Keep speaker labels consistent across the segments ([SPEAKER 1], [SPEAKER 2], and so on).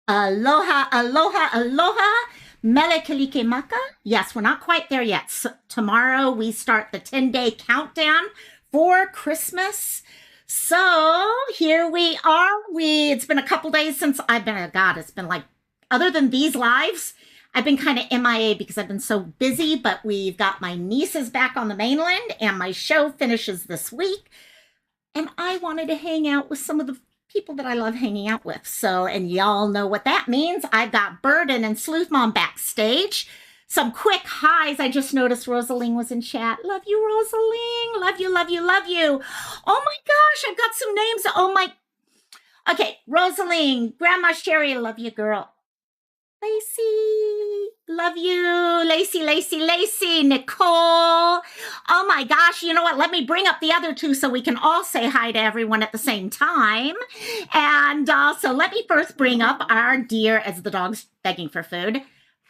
[SPEAKER 1] Aloha, aloha, aloha. Mele kalikimaka. Yes, we're not quite there yet. So, tomorrow we start the 10-day countdown for Christmas. So here we are. It's been a couple days since I've been, God, it's been like, other than these lives, I've been kind of MIA because I've been so busy, but we've got my nieces back on the mainland and my show finishes this week. And I wanted to hang out with some of the people that I love hanging out with. So, and y'all know what that means. I've got Burden and Sleuth Mom backstage. Some quick highs. I just noticed Rosaline was in chat. Love you, Rosaline. Love you, love you, love you. Oh my gosh, I've got some names. Oh my. Okay, Rosaline, Grandma Sherry, love you, girl. Lacey, love you. Lacey, Lacey, Lacey, Nicole. Oh my gosh, you know what? Let me bring up the other two so we can all say hi to everyone at the same time. And so let me first bring up our dear, as the dog's begging for food,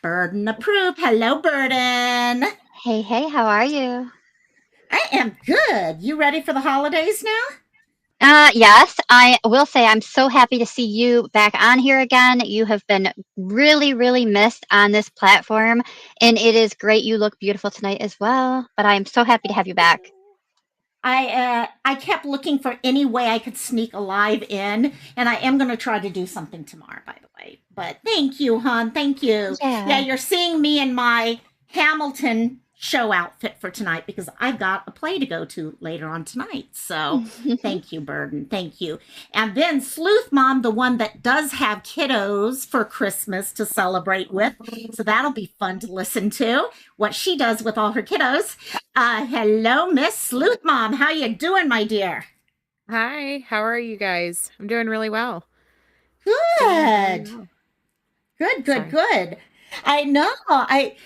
[SPEAKER 1] Burden approved. Hello, Burden.
[SPEAKER 2] Hey, hey, how are you?
[SPEAKER 1] I am good. You ready for the holidays now?
[SPEAKER 2] Yes, I will say I'm so happy to see you back on here again. You have been really, really missed on this platform, and it is great. You look beautiful tonight as well, but I'm so happy to have you back.
[SPEAKER 1] I kept looking for any way I could sneak a live in, and I am going to try to do something tomorrow, by the way. But thank you, hon. Thank you. Yeah,
[SPEAKER 2] Yeah.
[SPEAKER 1] you're seeing me in my Hamilton show outfit for tonight because I've got a play to go to later on tonight. So thank you, Burden. Thank you. And then Sleuth Mom, the one that does have kiddos for Christmas to celebrate with. So that'll be fun to listen to what she does with all her kiddos. Hello, Miss Sleuth Mom. How you doing, my dear?
[SPEAKER 3] Hi, how are you guys? I'm doing really well. Doing really
[SPEAKER 1] Good.
[SPEAKER 3] well.
[SPEAKER 1] Good, good,
[SPEAKER 3] Sorry.
[SPEAKER 1] good. I know. I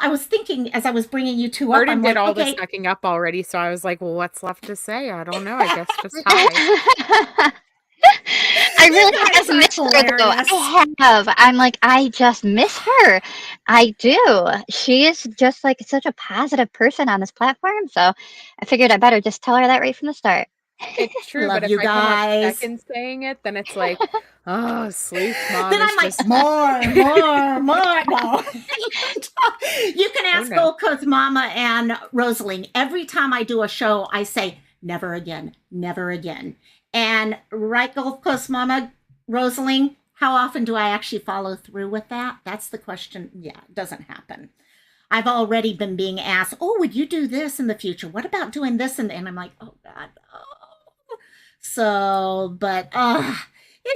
[SPEAKER 1] was thinking as I was bringing you two up,
[SPEAKER 3] Burden
[SPEAKER 1] I'm
[SPEAKER 3] did
[SPEAKER 1] like,
[SPEAKER 3] all the
[SPEAKER 1] okay,
[SPEAKER 3] sucking up already, so I was like, well, what's left to say? I don't know. I guess just hi.
[SPEAKER 2] I
[SPEAKER 1] you
[SPEAKER 2] really
[SPEAKER 1] guys
[SPEAKER 2] have
[SPEAKER 1] are
[SPEAKER 2] missed her though.
[SPEAKER 1] hilarious.
[SPEAKER 2] I have. I'm like, I just miss her. I do. She is just like such a positive person on this platform. So I figured I better just tell her that right from the start.
[SPEAKER 3] It's
[SPEAKER 1] I
[SPEAKER 3] true, but
[SPEAKER 1] love
[SPEAKER 3] if
[SPEAKER 1] you
[SPEAKER 3] I come up
[SPEAKER 1] guys.
[SPEAKER 3] second saying it, then it's like, oh, Sleuth
[SPEAKER 1] Then
[SPEAKER 3] Mom
[SPEAKER 1] I'm
[SPEAKER 3] is
[SPEAKER 1] like,
[SPEAKER 3] just,
[SPEAKER 1] more, more, more. No. You can
[SPEAKER 3] oh
[SPEAKER 1] ask
[SPEAKER 3] no.
[SPEAKER 1] Gold Coast Mama and Rosalie. Every time I do a show, I say, never again, never again. And right, Gold Coast Mama, Rosalie, how often do I actually follow through with that? That's the question. Yeah, it doesn't happen. I've already been being asked, oh, would you do this in the future? What about doing this? And I'm like, oh, God. Oh. So, but, it's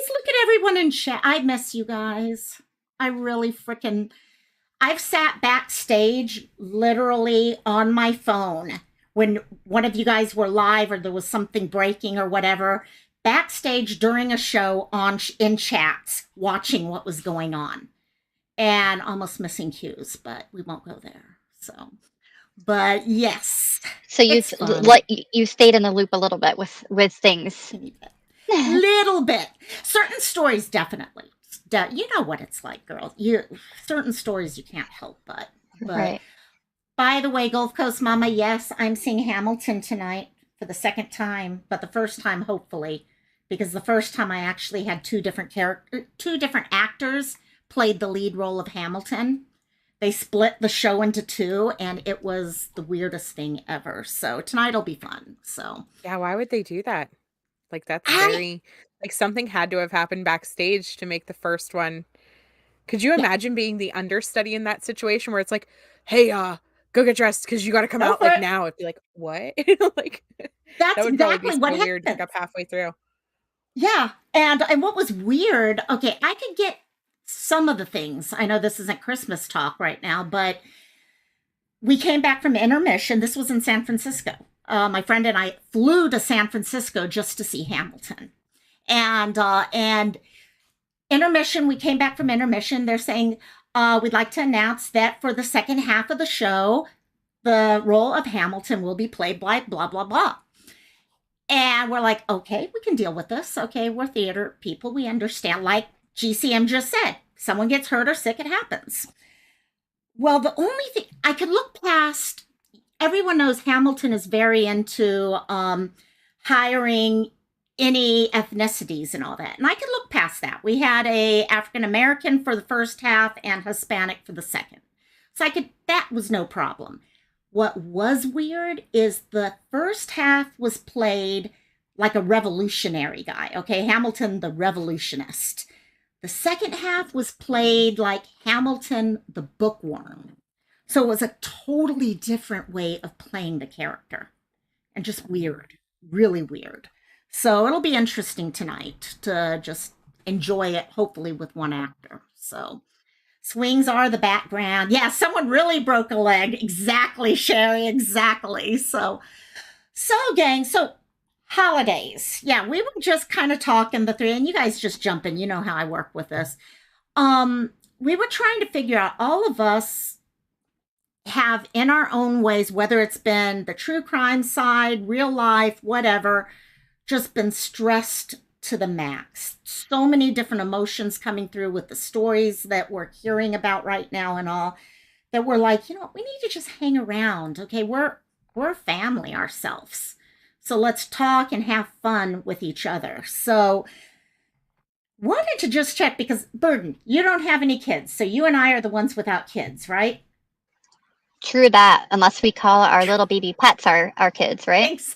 [SPEAKER 1] look at everyone in chat. I miss you guys. I really freaking, I've sat backstage literally on my phone when one of you guys were live or there was something breaking or whatever, backstage during a show on in chats watching what was going on and almost missing cues, but we won't go there. So, but yes,
[SPEAKER 2] So you
[SPEAKER 1] it's fun.
[SPEAKER 2] like you stayed in the loop a little bit with things.
[SPEAKER 1] Teeny bit. Little bit. Certain stories definitely. You know what it's like, girl. You certain stories you can't help but
[SPEAKER 2] Right.
[SPEAKER 1] by the way, Gulf Coast Mama, yes, I'm seeing Hamilton tonight for the second time, but the first time hopefully because the first time I actually had two different actors played the lead role of Hamilton. They split the show into two and it was the weirdest thing ever. So tonight'll be fun. So
[SPEAKER 3] Yeah, why would they do that? Like, that's
[SPEAKER 1] I
[SPEAKER 3] very, like, something had to have happened backstage to make the first one. Could you
[SPEAKER 1] yeah,
[SPEAKER 3] imagine being the understudy in that situation where it's like, hey, go get dressed because you got to come
[SPEAKER 1] go
[SPEAKER 3] out
[SPEAKER 1] for
[SPEAKER 3] like
[SPEAKER 1] it.
[SPEAKER 3] now? It'd be like, what? Like, that
[SPEAKER 1] That's
[SPEAKER 3] would probably be
[SPEAKER 1] exactly what
[SPEAKER 3] so weird to pick
[SPEAKER 1] happened.
[SPEAKER 3] up halfway through.
[SPEAKER 1] Yeah. And what was weird, okay, I could get some of the things. I know this isn't Christmas talk right now, but we came back from intermission. This was in San Francisco. My friend and I flew to San Francisco just to see Hamilton. And intermission, we came back from intermission. They're saying, we'd like to announce that for the second half of the show, the role of Hamilton will be played by blah, blah, blah. And we're like, okay, we can deal with this. Okay, we're theater people. We understand. Like GCM just said, someone gets hurt or sick, it happens. Well, the only thing I could look past, everyone knows Hamilton is very into hiring any ethnicities and all that. And I could look past that. We had a African American for the first half and Hispanic for the second. So that was no problem. What was weird is the first half was played like a revolutionary guy, okay? Hamilton the revolutionist. The second half was played like Hamilton the bookworm. So it was a totally different way of playing the character and just weird, really weird. So it'll be interesting tonight to just enjoy it, hopefully, with one actor. So swings are the background. Yeah, someone really broke a leg. Exactly, Sherry, exactly. So gang, so holidays. Yeah, we were just kind of talking the three, and you guys just jump in. You know how I work with this. We were trying to figure out, all of us have in our own ways, whether it's been the true crime side, real life, whatever, just been stressed to the max. So many different emotions coming through with the stories that we're hearing about right now and all, that we're like, we need to just hang around. Okay, we're family ourselves. So let's talk and have fun with each other. So wanted to just check, because Burden, you don't have any kids. So you and I are the ones without kids, right?
[SPEAKER 2] True that, unless we call our little baby pets our kids, right?
[SPEAKER 1] Thanks.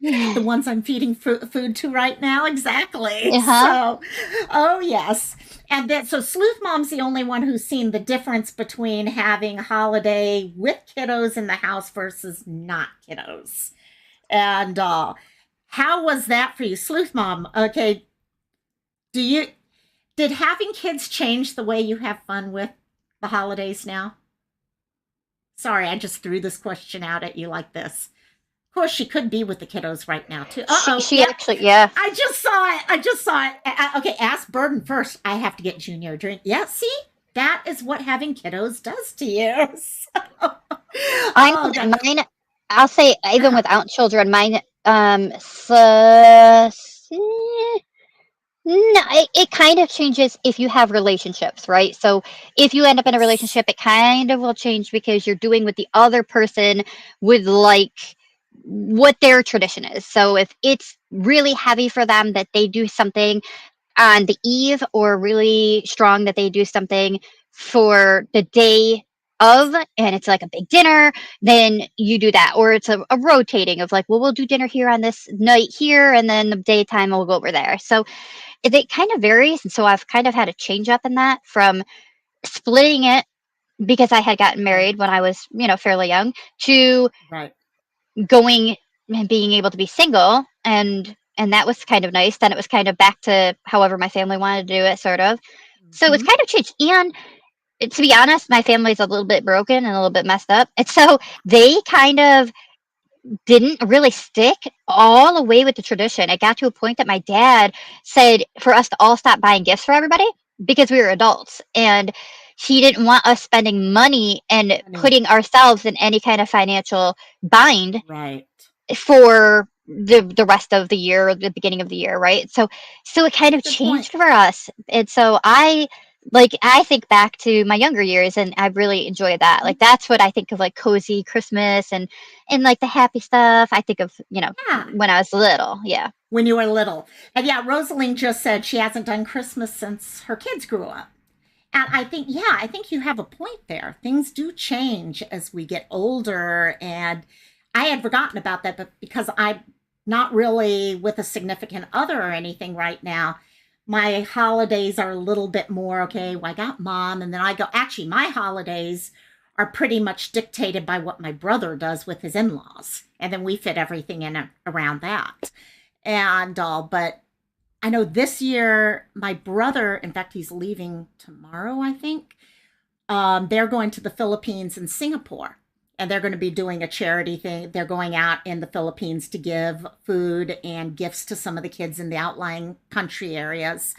[SPEAKER 1] The ones I'm feeding food to right now. Exactly.
[SPEAKER 2] Uh-huh.
[SPEAKER 1] So, oh yes. And then, so Sleuth Mom's the only one who's seen the difference between having a holiday with kiddos in the house versus not kiddos. And how was that for you, Sleuth Mom? Okay. Did having kids change the way you have fun with the holidays now? Sorry, I just threw this question out at you like this. Of course, she could be with the kiddos right now, too. Uh-oh.
[SPEAKER 2] She actually, yeah.
[SPEAKER 1] I just saw it. Okay, ask Burden first. I have to get Junior a drink. Yeah, see? That is what having kiddos does to you.
[SPEAKER 2] Mine, I'll say, even without children, mine, no, it kind of changes if you have relationships, right? So if you end up in a relationship, it kind of will change because you're doing what the other person would like, what their tradition is. So if it's really heavy for them that they do something on the eve, or really strong that they do something for the day of, and it's like a big dinner, then you do that. Or it's a rotating of like, well, we'll do dinner here on this night here, and then the daytime we'll go over there. So it kind of varies. And so I've kind of had a change up in that, from splitting it because I had gotten married when I was, fairly young, to
[SPEAKER 1] right.
[SPEAKER 2] going and being able to be single. And that was kind of nice. Then it was kind of back to however my family wanted to do it, sort of. So it's kind of changed. And to be honest, my family's a little bit broken and a little bit messed up. And so they kind of didn't really stick all the way with the tradition. It got to a point that my dad said for us to all stop buying gifts for everybody because we were adults, and he didn't want us spending money and putting ourselves in any kind of financial bind
[SPEAKER 1] right.
[SPEAKER 2] for the rest of the year, or the beginning of the year, right? So it kind of changed for us. And so I think back to my younger years, and I really enjoy that. Like, that's what I think of, like cozy Christmas and like the happy stuff. I think of, when I was little. Yeah.
[SPEAKER 1] When you were little. And yeah, Rosaline just said she hasn't done Christmas since her kids grew up. And I think you have a point there. Things do change as we get older. And I had forgotten about that, but because I'm not really with a significant other or anything right now, my holidays are a little bit more, okay, well, I got Mom, and then I go, actually, my holidays are pretty much dictated by what my brother does with his in-laws. And then we fit everything in around that. And but I know this year, my brother, in fact, he's leaving tomorrow, I think. They're going to the Philippines and Singapore. And they're going to be doing a charity thing. They're going out in the Philippines to give food and gifts to some of the kids in the outlying country areas.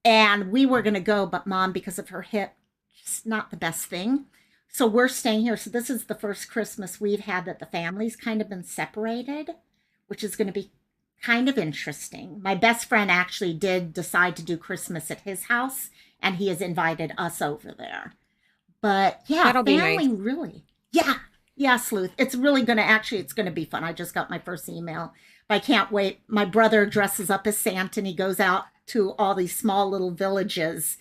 [SPEAKER 1] And we were going to go, but Mom, because of her hip, just not the best thing. So we're staying here. So this is the first Christmas we've had that the family's kind of been separated, which is going to be kind of interesting. My best friend actually did decide to do Christmas at his house, and he has invited us over there. But yeah,
[SPEAKER 3] that'll
[SPEAKER 1] family
[SPEAKER 3] be nice.
[SPEAKER 1] Really. Yeah, Sleuth. It's really going to, it's going to be fun. I just got my first email. I can't wait. My brother dresses up as Santa and he goes out to all these small little villages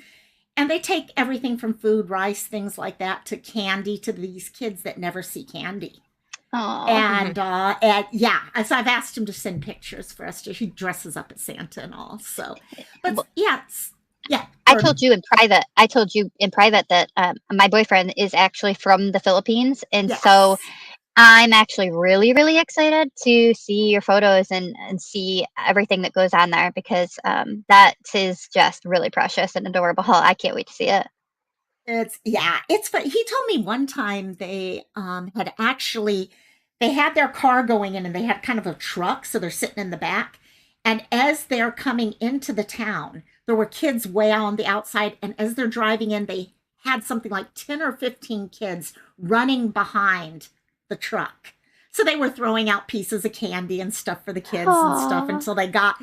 [SPEAKER 1] and they take everything from food, rice, things like that, to candy to these kids that never see candy.
[SPEAKER 2] Oh,
[SPEAKER 3] Mhm.
[SPEAKER 1] And yeah, so I've asked him to send pictures for us. He dresses up as Santa and all. So, but yeah, yeah,
[SPEAKER 2] I
[SPEAKER 1] pardon.
[SPEAKER 2] told you in private. I told you in private that my boyfriend is actually from the Philippines, and so
[SPEAKER 1] Yes,
[SPEAKER 2] I'm actually really, really excited to see your photos and see everything that goes on there because that is just really precious and adorable. I can't wait to see it.
[SPEAKER 1] it's fun. He told me one time they had actually they had their car going in and they had kind of a truck, so they're sitting in the back. And as they're coming into the town, there were kids way on the outside, and as they're driving in, they had something like 10 or 15 kids running behind the truck. So they were throwing out pieces of candy and stuff for the kids and stuff
[SPEAKER 2] Aw.
[SPEAKER 1] until they got.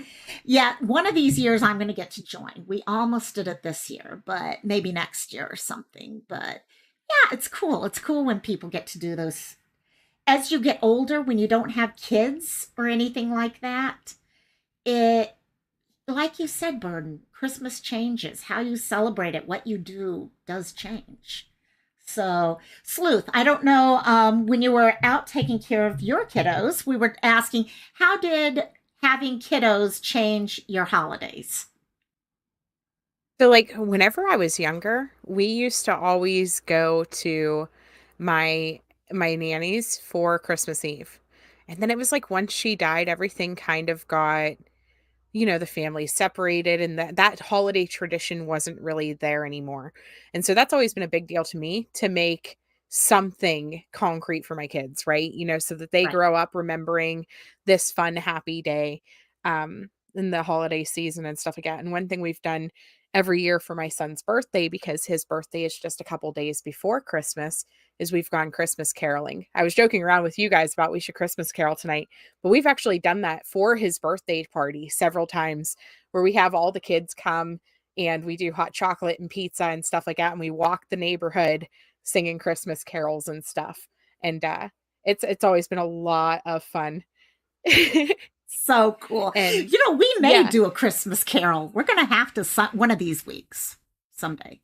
[SPEAKER 1] Yeah, one of these years I'm going to get to join. We almost did it this year, but maybe next year or something. But yeah, it's cool. It's cool when people get to do those. As you get older, when you don't have kids or anything like that, it, like you said, Burden, Christmas changes. How you celebrate it, what you do does change. So, Sleuth, I don't know, when you were out taking care of your kiddos, we were asking, how did having kiddos change your holidays?
[SPEAKER 3] So, like, whenever I was younger, we used to always go to my my nanny's for Christmas Eve. And then it was like once she died, everything kind of got, the family separated and that holiday tradition wasn't really there anymore. And so that's always been a big deal to me to make something concrete for my kids, right? So that they
[SPEAKER 1] Right.
[SPEAKER 3] grow up remembering this fun, happy day in the holiday season and stuff like that. And one thing we've done every year for my son's birthday, because his birthday is just a couple days before Christmas, is we've gone Christmas caroling. I was joking around with you guys about we should Christmas carol tonight, but we've actually done that for his birthday party several times where we have all the kids come and we do hot chocolate and pizza and stuff like that. And we walk the neighborhood singing Christmas carols and stuff. And it's always been a lot of fun.
[SPEAKER 1] So cool.
[SPEAKER 3] And
[SPEAKER 1] We may
[SPEAKER 3] yeah.
[SPEAKER 1] do a Christmas carol. We're going to have to one of these weeks someday.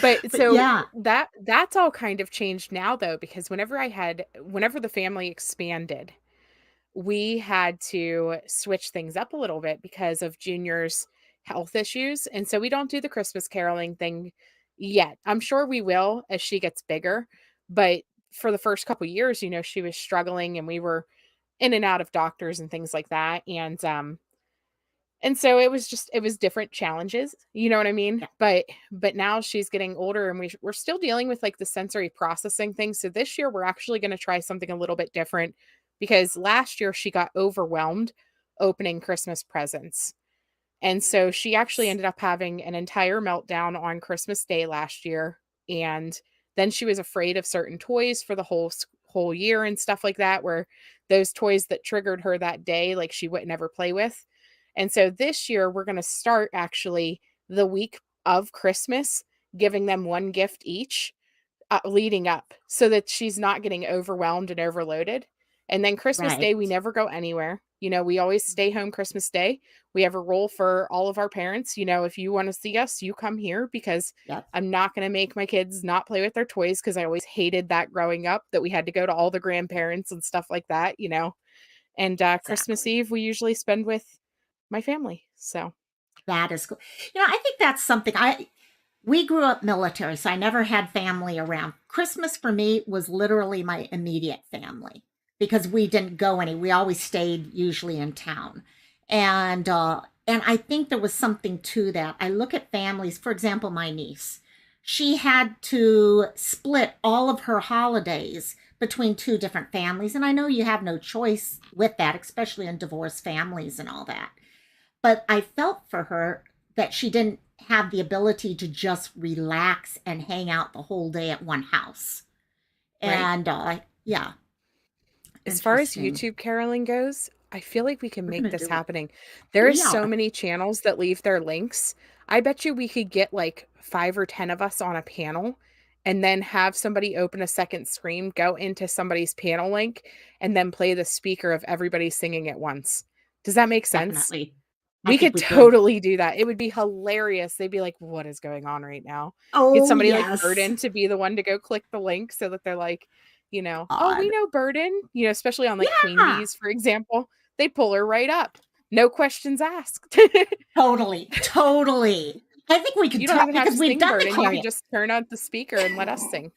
[SPEAKER 3] But
[SPEAKER 1] But
[SPEAKER 3] so
[SPEAKER 1] yeah,
[SPEAKER 3] that's all kind of changed now though, because whenever the family expanded, we had to switch things up a little bit because of Junior's health issues. And so we don't do the Christmas caroling thing yet. I'm sure we will as she gets bigger. But for the first couple years, she was struggling and we were in and out of doctors and things like that. And so it was different challenges, you know what I mean?
[SPEAKER 1] yeah,
[SPEAKER 3] But now she's getting older and we're still dealing with like the sensory processing thing. So this year we're actually going to try something a little bit different because last year she got overwhelmed opening Christmas presents. And so she actually ended up having an entire meltdown on Christmas Day last year, and then she was afraid of certain toys for the whole year and stuff like that, where those toys that triggered her that day, like she would never play with. And so this year we're going to start actually the week of Christmas, giving them one gift each leading up so that she's not getting overwhelmed and overloaded. And then Christmas
[SPEAKER 1] right.
[SPEAKER 3] Day, we never go anywhere. We always stay home Christmas Day. We have a rule for all of our parents. If you want to see us, you come here because
[SPEAKER 1] Yep,
[SPEAKER 3] I'm not going to make my kids not play with their toys because I always hated that growing up that we had to go to all the grandparents and stuff like that. And Christmas
[SPEAKER 1] exactly.
[SPEAKER 3] Eve, we usually spend with my family. So,
[SPEAKER 1] That is cool. I think that's something we grew up military, so I never had family around. Christmas for me was literally my immediate family because we didn't go any. We always stayed usually in town. And I think there was something to that. I look at families, for example, my niece. She had to split all of her holidays between two different families, and I know you have no choice with that, especially in divorced families and all that. But I felt for her that she didn't have the ability to just relax and hang out the whole day at one house.
[SPEAKER 3] right.
[SPEAKER 1] And yeah,
[SPEAKER 3] As far as
[SPEAKER 1] interesting.
[SPEAKER 3] YouTube caroling goes, I feel like we can
[SPEAKER 1] We're
[SPEAKER 3] make
[SPEAKER 1] gonna
[SPEAKER 3] this
[SPEAKER 1] do it.
[SPEAKER 3] happening. There is
[SPEAKER 1] We
[SPEAKER 3] so
[SPEAKER 1] are.
[SPEAKER 3] many channels that leave their links. I bet you we could get like 5 or 10 of us on a panel and then have somebody open a second screen, go into somebody's panel link, and then play the speaker of everybody singing at once. Does that make sense?
[SPEAKER 1] Definitely. I
[SPEAKER 3] We
[SPEAKER 1] think
[SPEAKER 3] could
[SPEAKER 1] we could.
[SPEAKER 3] totally do that. It would be hilarious. They'd be like, "What is going on right now?" Get
[SPEAKER 1] Oh,
[SPEAKER 3] somebody like
[SPEAKER 1] yes.
[SPEAKER 3] Burden to be the one to go click the link so that they're like, "Oh, we
[SPEAKER 1] God.
[SPEAKER 3] know Burden," especially on like Queen
[SPEAKER 1] Yeah.
[SPEAKER 3] Bees, for example. They pull her right up. No questions asked.
[SPEAKER 1] Totally. Totally. I think we could
[SPEAKER 3] You don't
[SPEAKER 1] talk
[SPEAKER 3] even have
[SPEAKER 1] because
[SPEAKER 3] to
[SPEAKER 1] we've
[SPEAKER 3] sing
[SPEAKER 1] done the
[SPEAKER 3] Burden. You could
[SPEAKER 1] choreo.
[SPEAKER 3] just turn on the speaker and let us sing.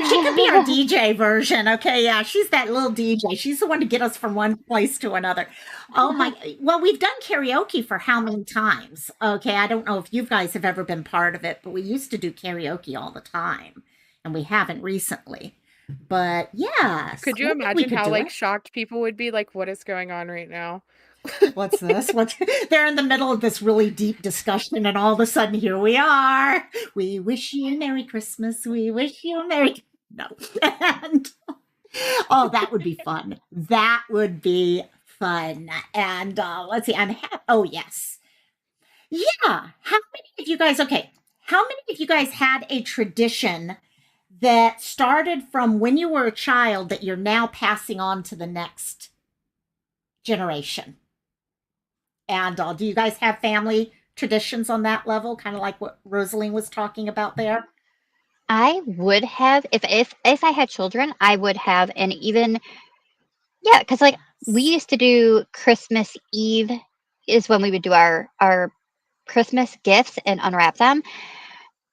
[SPEAKER 1] She could be our DJ version. Okay, yeah, she's that little DJ. She's the one to get us from one place to another. Oh my, well, we've done karaoke for how many times? Okay, I don't know if you guys have ever been part of it, but we used to do karaoke all the time, and we haven't recently. But yes,
[SPEAKER 3] Could
[SPEAKER 1] I
[SPEAKER 3] you
[SPEAKER 1] think we
[SPEAKER 3] imagine
[SPEAKER 1] could
[SPEAKER 3] how
[SPEAKER 1] do
[SPEAKER 3] like
[SPEAKER 1] it.
[SPEAKER 3] shocked people would be? Like, what is going on right now?
[SPEAKER 1] What's this? What's they're in the middle of this really deep discussion, and all of a sudden, here we are. We wish you a Merry Christmas. We wish you a Merry no. And oh, that would be fun. That would be fun. And let's see. Oh yes, yeah. How many of you guys? Okay, how many of you guys had a tradition that started from when you were a child that you're now passing on to the next generation? And do you guys have family traditions on that level, kind of like what Rosaline was talking about there?
[SPEAKER 2] I would have if I had children, I would have, and even yeah, because like we
[SPEAKER 1] Yes.
[SPEAKER 2] used to do Christmas Eve is when we would do our Christmas gifts and unwrap them,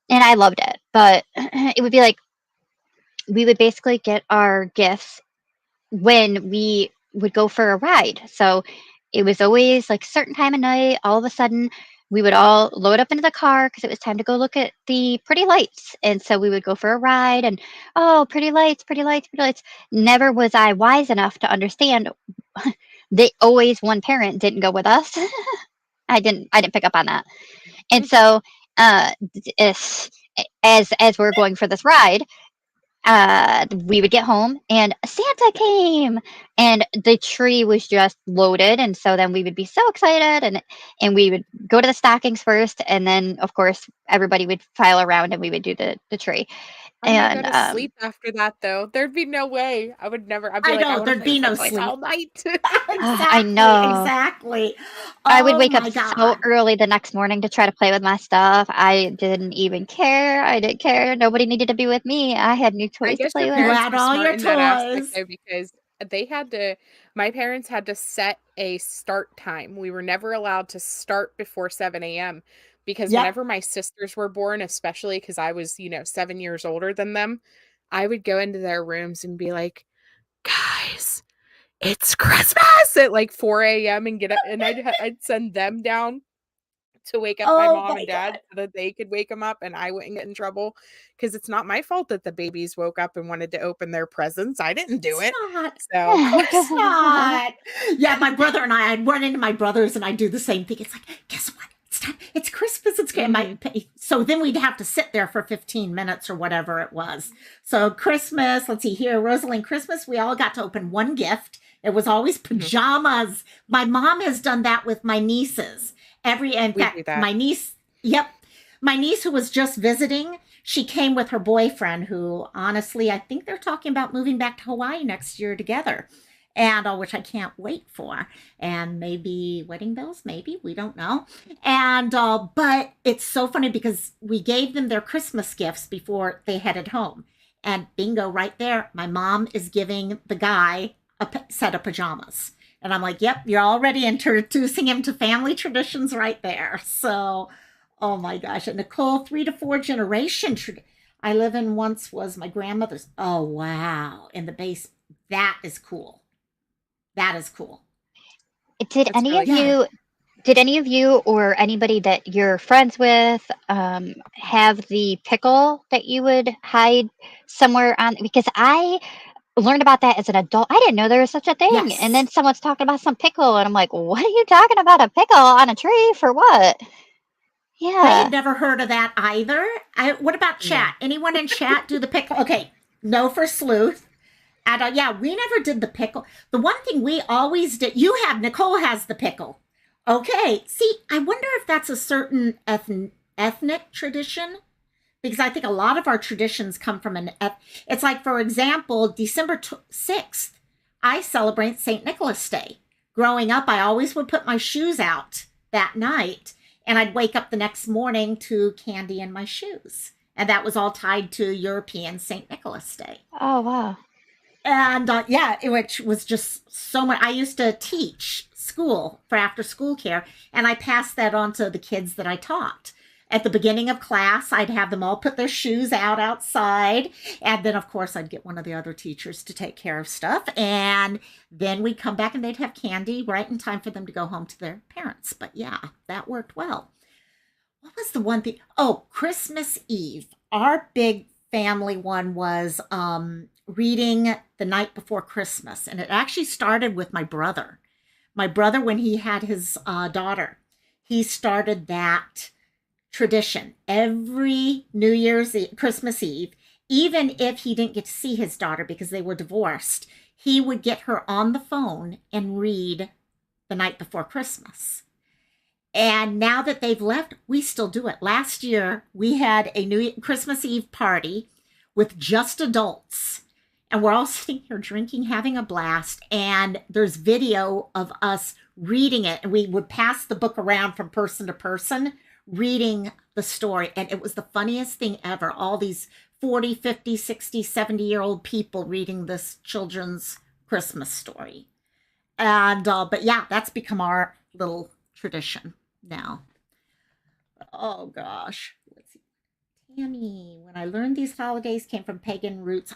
[SPEAKER 2] and I loved it. But it would be like we would basically get our gifts when we would go for a ride. So it was always like certain time of night, all of a sudden we would all load up into the car because it was time to go look at the pretty lights. And so we would go for a ride and oh, pretty lights, pretty lights, pretty lights. Never was I wise enough to understand that always one parent didn't go with us. I didn't pick up on that. And so as as we're going for this ride, we would get home and Santa came and the tree was just loaded. And so then we would be so excited and we would go to the stockings first. And then of course everybody would file around and we would do the tree.
[SPEAKER 3] I might go
[SPEAKER 2] And
[SPEAKER 3] to sleep after that, though. There'd be no way. I would never. I'd be
[SPEAKER 1] I
[SPEAKER 3] like, I
[SPEAKER 1] know
[SPEAKER 3] want to
[SPEAKER 1] there'd
[SPEAKER 3] play
[SPEAKER 1] be
[SPEAKER 3] with my
[SPEAKER 1] no
[SPEAKER 3] toys
[SPEAKER 1] sleep.
[SPEAKER 3] all night.
[SPEAKER 2] I
[SPEAKER 1] Exactly,
[SPEAKER 2] know
[SPEAKER 1] exactly.
[SPEAKER 2] I would
[SPEAKER 1] Oh
[SPEAKER 2] wake up
[SPEAKER 1] my
[SPEAKER 2] so
[SPEAKER 1] God.
[SPEAKER 2] early the next morning to try to play with my stuff. I didn't even care. I didn't care. Nobody needed to be with me. I had new
[SPEAKER 3] I
[SPEAKER 2] toys to
[SPEAKER 3] guess your
[SPEAKER 2] play
[SPEAKER 1] You
[SPEAKER 2] with.
[SPEAKER 3] parents
[SPEAKER 1] had
[SPEAKER 3] were
[SPEAKER 1] all
[SPEAKER 3] smart
[SPEAKER 1] your
[SPEAKER 3] in that aspect,
[SPEAKER 1] toys.
[SPEAKER 3] though, because they had to. My parents had to set a start time. We were never allowed to start before 7 a.m. because
[SPEAKER 1] Yep.
[SPEAKER 3] whenever my sisters were born, especially because I was, 7 years older than them, I would go into their rooms and be like, guys, it's Christmas at like 4 a.m. and get up, and I'd send them down to wake up my
[SPEAKER 1] Oh
[SPEAKER 3] mom
[SPEAKER 1] my
[SPEAKER 3] and dad
[SPEAKER 1] God.
[SPEAKER 3] so that they could wake them up and I wouldn't get in trouble because it's not my fault that the babies woke up and wanted to open their presents. I didn't do
[SPEAKER 1] It's
[SPEAKER 3] it.
[SPEAKER 1] not.
[SPEAKER 3] So,
[SPEAKER 1] Of course not. Yeah, my brother and I'd run into my brothers and I'd do the same thing. It's like, guess what? It's time. It's Christmas.
[SPEAKER 3] mhm.
[SPEAKER 1] So then we'd have to sit there for 15 minutes or whatever it was. So Christmas, let's see here, Rosalind, Christmas, we all got to open one gift. It was always
[SPEAKER 3] Mhm.
[SPEAKER 1] pajamas. My mom has done that with my nieces. In
[SPEAKER 3] We do
[SPEAKER 1] fact,
[SPEAKER 3] that.
[SPEAKER 1] my niece, yep, my niece who was just visiting, she came with her boyfriend, who honestly, I think they're talking about moving back to Hawaii next year together. And which I can't wait for. And maybe wedding bells, maybe, we don't know. And but it's so funny because we gave them their Christmas gifts before they headed home. And bingo, right there, my mom is giving the guy a set of pajamas. And I'm like, yep, you're already introducing him to family traditions right there. So, oh my gosh. And Nicole, 3 to 4 generation. I live in once was my grandmother's. Oh, wow. In the base. That is cool. That is cool.
[SPEAKER 2] Did
[SPEAKER 3] That's
[SPEAKER 2] any
[SPEAKER 3] really
[SPEAKER 2] of
[SPEAKER 1] Yeah.
[SPEAKER 3] cool.
[SPEAKER 2] you did any of you or anybody that you're friends with have the pickle that you would hide somewhere on? Because I learned about that as an adult. I didn't know there was such a thing. And
[SPEAKER 1] Yes.
[SPEAKER 2] then someone's talking about some pickle, and I'm like, what are you talking about? A pickle on a tree for what?
[SPEAKER 1] I had
[SPEAKER 2] Yeah.
[SPEAKER 1] never heard of that either. What about
[SPEAKER 3] No.
[SPEAKER 1] chat? Anyone in chat do the pickle? Okay. No for sleuth. And yeah, we never did the pickle. The one thing we always did, Nicole has the pickle. Okay. See, I wonder if that's a certain ethnic tradition because I think a lot of our traditions come from it's like, for example, December 6th, I celebrate St. Nicholas Day. Growing up, I always would put my shoes out that night, and I'd wake up the next morning to candy in my shoes. And that was all tied to European St. Nicholas Day.
[SPEAKER 2] Oh, wow.
[SPEAKER 1] And yeah, which was just so much. I used to teach school for after school care, and I passed that on to the kids that I taught. At the beginning of class, I'd have them all put their shoes out outside. And then, of course, I'd get one of the other teachers to take care of stuff. And then we'd come back and they'd have candy right in time for them to go home to their parents. But yeah, that worked well. What was the one thing? Oh, Christmas Eve. Our big family one was reading the night before Christmas. And it actually started with my brother. My brother, when he had his daughter, he started that tradition every New Year's Eve, Christmas Eve. Even if he didn't get to see his daughter because they were divorced, he would get her on the phone and read the night before Christmas. And now that they've left, we still do it. Last year, we had a Christmas Eve party with just adults. And we're all sitting here drinking, having a blast. And there's video of us reading it. And we would pass the book around from person to person, reading the story. And it was the funniest thing ever. All these 40, 50, 60, 70-year-old people reading this children's Christmas story. And, but yeah, that's become our little tradition now. Oh gosh. Let's see. Tammy, when I learned these holidays came from pagan roots,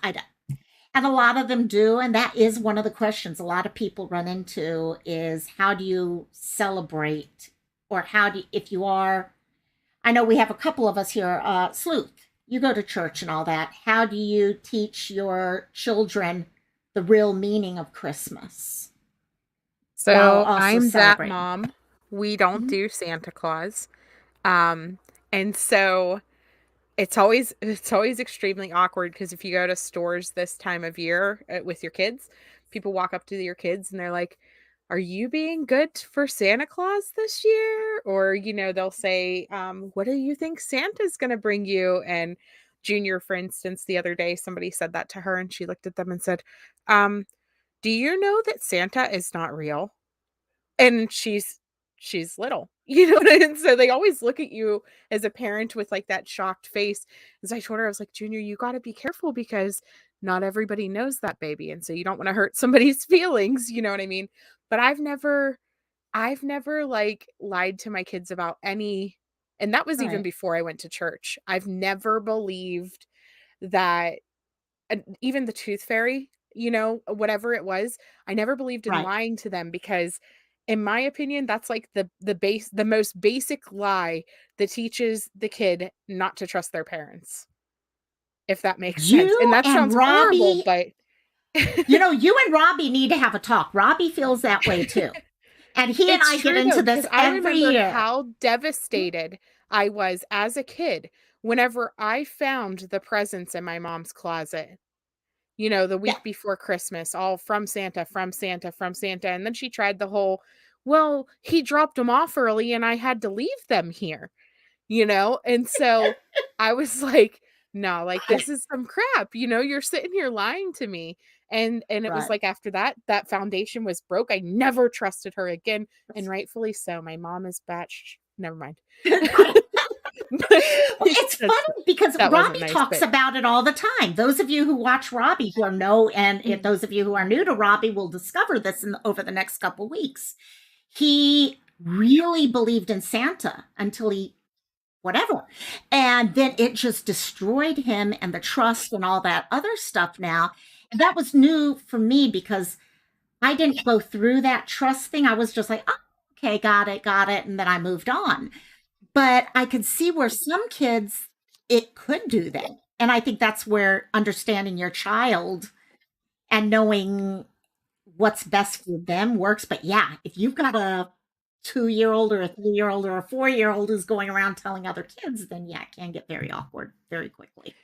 [SPEAKER 1] and a lot of them do. And that is one of the questions a lot of people run into is how do you celebrate, or how do you, if you are, I know we have a couple of us here, Sleuth, you go to church and all that. How do you teach your children the real meaning of Christmas?
[SPEAKER 3] So I'm that mom. We don't do Santa Claus. And so it's always extremely awkward because if you go to stores this time of year with your kids, people walk up to your kids and they're like, "Are you being good for Santa Claus this year?" Or, they'll say, "What do you think Santa's going to bring you?" And Junior, for instance, the other day, somebody said that to her and she looked at them and said, "Do you know that Santa is not real?" And she's little, what I mean? So they always look at you as a parent with like that shocked face. As I told her, I was like, "Junior, you got to be careful because not everybody knows that baby. And so you don't want to hurt somebody's feelings." You know what I mean? But I've never like lied to my kids about any, and that was even
[SPEAKER 1] Right.
[SPEAKER 3] before I went to church. I've never believed that, and even the tooth fairy, whatever it was, I never believed in
[SPEAKER 1] Right.
[SPEAKER 3] lying to them because in my opinion, that's like the most basic lie that teaches the kid not to trust their parents, if that makes sense. And
[SPEAKER 1] You
[SPEAKER 3] that
[SPEAKER 1] and
[SPEAKER 3] sounds horrible,
[SPEAKER 1] Robbie,
[SPEAKER 3] but
[SPEAKER 1] you and Robbie need to have a talk. Robbie feels that way too. And he and
[SPEAKER 3] it's
[SPEAKER 1] I get
[SPEAKER 3] true though,
[SPEAKER 1] into
[SPEAKER 3] because
[SPEAKER 1] this
[SPEAKER 3] I
[SPEAKER 1] every
[SPEAKER 3] remember
[SPEAKER 1] year.
[SPEAKER 3] how devastated I was as a kid whenever I found the presents in my mom's closet. The
[SPEAKER 1] Yeah.
[SPEAKER 3] week before Christmas, all from Santa, from Santa, from Santa. And then she tried the whole, "Well, he dropped them off early and I had to leave them here," And so I was like, "No, like this is some crap, you're sitting here lying to me." And it was
[SPEAKER 1] Right.
[SPEAKER 3] like after that foundation was broke. I never trusted her again. And rightfully so. My mom is never mind. But
[SPEAKER 1] It's funny because
[SPEAKER 3] that wasn't
[SPEAKER 1] Robbie
[SPEAKER 3] nice,
[SPEAKER 1] talks
[SPEAKER 3] but
[SPEAKER 1] about it all the time. Those of you who watch Robbie will know, and if
[SPEAKER 3] mm,
[SPEAKER 1] those of you who are new to Robbie will discover this over the next couple weeks. He really believed in Santa until he whatever. And then it just destroyed him and the trust and all that other stuff now. And that was new for me because I didn't go through that trust thing. I was just like, oh, okay, got it, got it. And then I moved on. But I could see where some kids, it could do that. And I think that's where understanding your child and knowing what's best for them works. But yeah, if you've got a 2-year-old or a 3-year-old or a 4-year-old who's going around telling other kids, then yeah, it can get very awkward very quickly.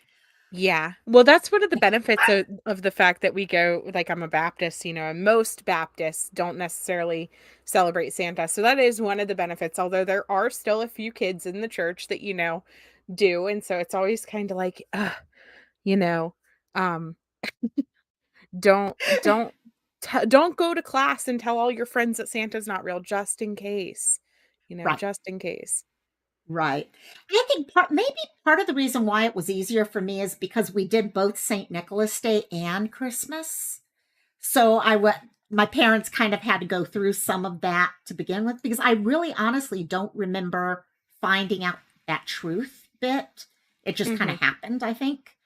[SPEAKER 3] yeah. Well, that's one of the benefits of the fact that we go, like I'm a Baptist, and most Baptists don't necessarily celebrate Santa. So that is one of the benefits, although there are still a few kids in the church that, do. And so it's always kind of like, you know, um, don't don't don't go to class and tell all your friends that Santa's not real, just in case.
[SPEAKER 1] Right.
[SPEAKER 3] Just in case.
[SPEAKER 1] Right. I think maybe part of the reason why it was easier for me is because we did both St. Nicholas Day and Christmas. So my parents kind of had to go through some of that to begin with because I really honestly don't remember finding out that truth bit. It just kind
[SPEAKER 3] Mhm.
[SPEAKER 1] of happened, I think.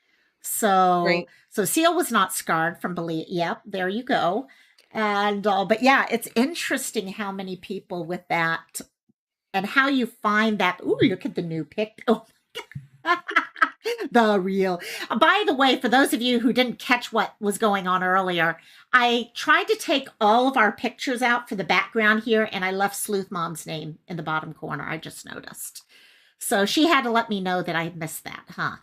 [SPEAKER 1] So
[SPEAKER 3] Right.
[SPEAKER 1] Seal was not scarred from belief. Yep, there you go. And but yeah, it's interesting how many people with that and how you find that. Ooh, look at the new pic. Oh, the real. By the way, for those of you who didn't catch what was going on earlier, I tried to take all of our pictures out for the background here, and I left Sleuth Mom's name in the bottom corner. I just noticed. So she had to let me know that I had missed that, huh?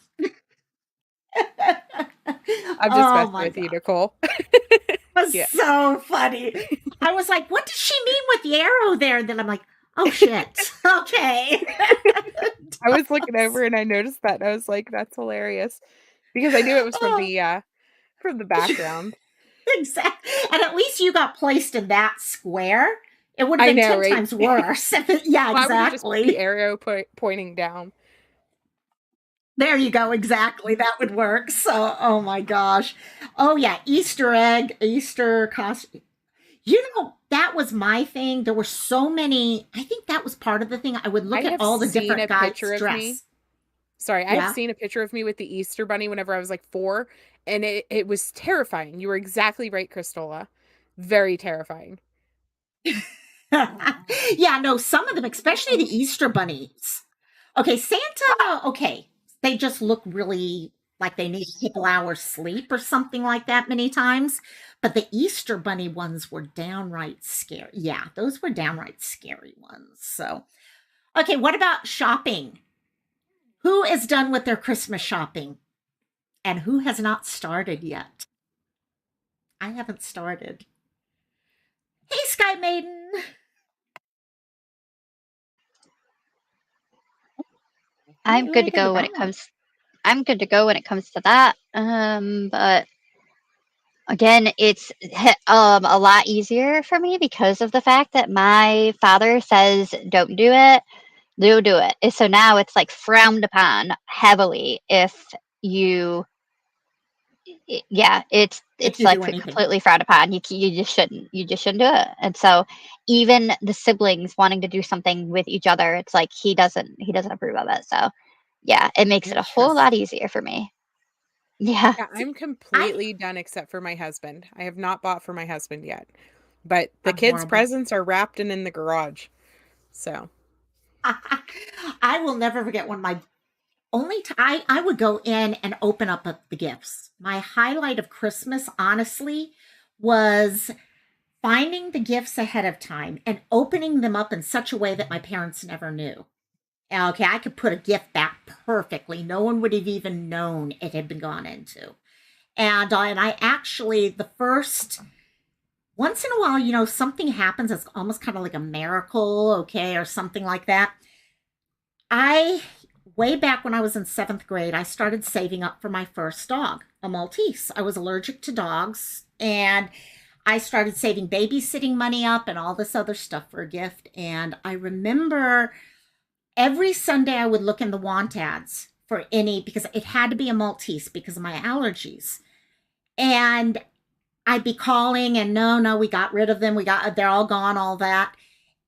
[SPEAKER 3] I'm just
[SPEAKER 1] Oh
[SPEAKER 3] messing
[SPEAKER 1] my
[SPEAKER 3] with you,
[SPEAKER 1] God.
[SPEAKER 3] Nicole.
[SPEAKER 1] It was
[SPEAKER 3] Yeah.
[SPEAKER 1] so funny. I was like, what does she mean with the arrow there? And then I'm like, oh shit. Okay.
[SPEAKER 3] I was looking over and I noticed that, and I was like, "That's hilarious," because I knew it was
[SPEAKER 1] Oh.
[SPEAKER 3] from the background.
[SPEAKER 1] Exactly. And at least you got placed in that square. It would have
[SPEAKER 3] I
[SPEAKER 1] been
[SPEAKER 3] know,
[SPEAKER 1] 10
[SPEAKER 3] right?
[SPEAKER 1] times worse. Yeah,
[SPEAKER 3] Well, I would have just put the
[SPEAKER 1] exactly.
[SPEAKER 3] arrow pointing down.
[SPEAKER 1] There you go. Exactly. That would work. So, oh my gosh. Oh, yeah. Easter egg, Easter costume. That was my thing. There were so many. I think that was part of the thing. I would
[SPEAKER 3] I
[SPEAKER 1] look at
[SPEAKER 3] have
[SPEAKER 1] all the
[SPEAKER 3] seen
[SPEAKER 1] different
[SPEAKER 3] a
[SPEAKER 1] guys'
[SPEAKER 3] picture of me
[SPEAKER 1] dress.
[SPEAKER 3] sorry, I've
[SPEAKER 1] Yeah.
[SPEAKER 3] seen a picture of me with the Easter bunny whenever I was, like, 4, and it was terrifying. You were exactly right, Cristola. Very terrifying.
[SPEAKER 1] Yeah, no, some of them, especially the Easter bunnies. Okay, Santa, okay, they just look really like they need a couple hours sleep or something like that many times. But the Easter bunny ones were downright scary. Yeah, those were downright scary ones. So, okay, what about shopping? Who is done with their Christmas shopping and who has not started yet? I haven't started. Hey, Sky Maiden.
[SPEAKER 2] I'm
[SPEAKER 1] Right
[SPEAKER 2] good to
[SPEAKER 1] in the
[SPEAKER 2] go when it
[SPEAKER 1] back.
[SPEAKER 2] comes I'm good to go when it comes to that. But again, it's a lot easier for me because of the fact that my father says don't do it, do it. So now it's like frowned upon heavily if you yeah,
[SPEAKER 1] If
[SPEAKER 2] it's
[SPEAKER 1] you
[SPEAKER 2] like
[SPEAKER 1] do anything.
[SPEAKER 2] completely frowned upon. You just shouldn't do it. And so even the siblings wanting to do something with each other, it's like he doesn't approve of it. So yeah, it makes it a whole lot
[SPEAKER 1] Interesting.
[SPEAKER 2] easier for me. Yeah.
[SPEAKER 3] Yeah,
[SPEAKER 1] See,
[SPEAKER 3] I'm
[SPEAKER 1] I
[SPEAKER 3] completely done except for my husband. I have not bought for my husband yet, but the
[SPEAKER 1] I'm
[SPEAKER 3] kids'
[SPEAKER 1] horrible.
[SPEAKER 3] presents are wrapped and in the garage. So,
[SPEAKER 1] I will never forget when my I would go in and open up the gifts. My highlight of Christmas, honestly, was finding the gifts ahead of time and opening them up in such a way that my parents never knew. Okay, I could put a gift back perfectly. No one would have even known it had been gone into. And I actually the first once in a while, something happens. It's almost kind of like a miracle, okay, or something like that. I, way back when I was in seventh grade, I started saving up for my first dog, a Maltese. I was allergic to dogs, and I started saving babysitting money up and all this other stuff for a gift. And I remember every Sunday I would look in the want ads for any, because it had to be a Maltese because of my allergies. And I'd be calling and no, we got rid of them. They're all gone, all that.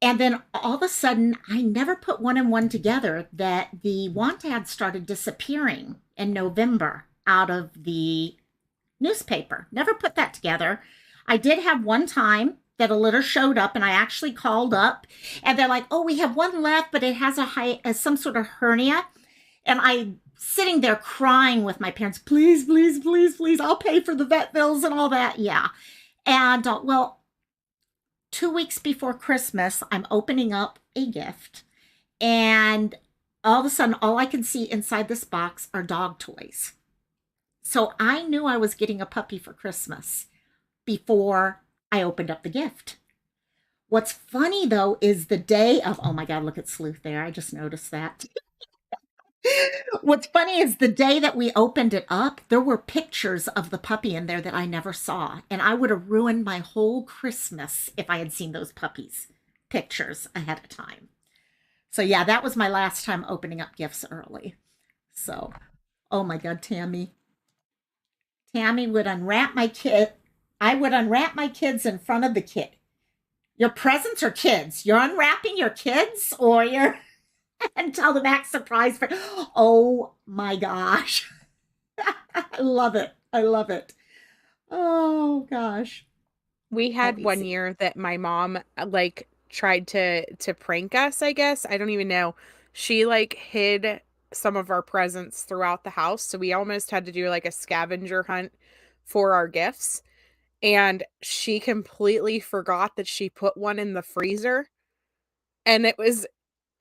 [SPEAKER 1] And then all of a sudden, I never put one and one together that the want ads started disappearing in November out of the newspaper. Never put that together. I did have one time that a litter showed up and I actually called up and they're like, oh, we have one left, but it has some sort of hernia. And I sitting there crying with my parents, please, please, please, please, I'll pay for the vet bills and all that. Yeah. And well, 2 weeks before Christmas, I'm opening up a gift, and all of a sudden, all I can see inside this box are dog toys. So I knew I was getting a puppy for Christmas before I opened up the gift. What's funny though is the day of, oh my God, look at Sleuth there. I just noticed that. What's funny is the day that we opened it up, there were pictures of the puppy in there that I never saw. And I would have ruined my whole Christmas if I had seen those puppies' pictures ahead of time. So, yeah, that was my last time opening up gifts early. So, oh my God, Tammy. Tammy would unwrap my kid. I would unwrap my kids in front of the kid. Your presents are kids. You're unwrapping your kids or you're until the max surprise for oh my gosh. I love it. I love it. Oh gosh.
[SPEAKER 3] We
[SPEAKER 1] Let
[SPEAKER 3] had
[SPEAKER 1] me
[SPEAKER 3] one
[SPEAKER 1] see.
[SPEAKER 3] year that my mom like tried to prank us, I guess. I don't even know. She like hid some of our presents throughout the house, so we almost had to do like a scavenger hunt for our gifts. And she completely forgot that she put one in the freezer, and it was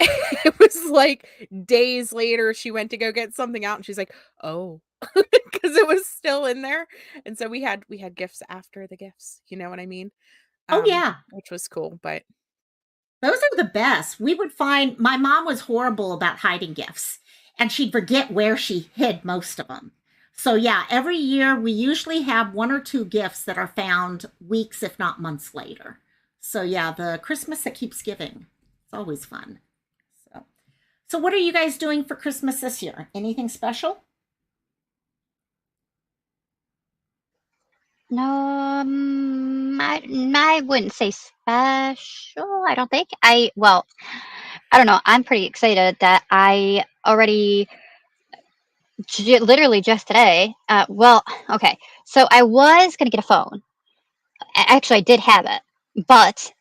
[SPEAKER 3] it was like days later she went to go get something out and she's like, "Oh," because it was still in there. And so we had gifts after the gifts, you know what I mean?
[SPEAKER 1] Oh yeah.
[SPEAKER 3] Which was cool, but
[SPEAKER 1] Those are the best. We would find my mom was horrible about hiding gifts and she'd forget where she hid most of them. So yeah, every year we usually have one or two gifts that are found weeks if not months later. So yeah, the Christmas that keeps giving. It's always fun. So So what are you guys doing for Christmas this year? Anything special?
[SPEAKER 2] No, I wouldn't say special. I don't think. Well, I don't know. I'm pretty excited that I already literally just today. Well, okay. So I was gonna get a phone. Actually, I did have it, but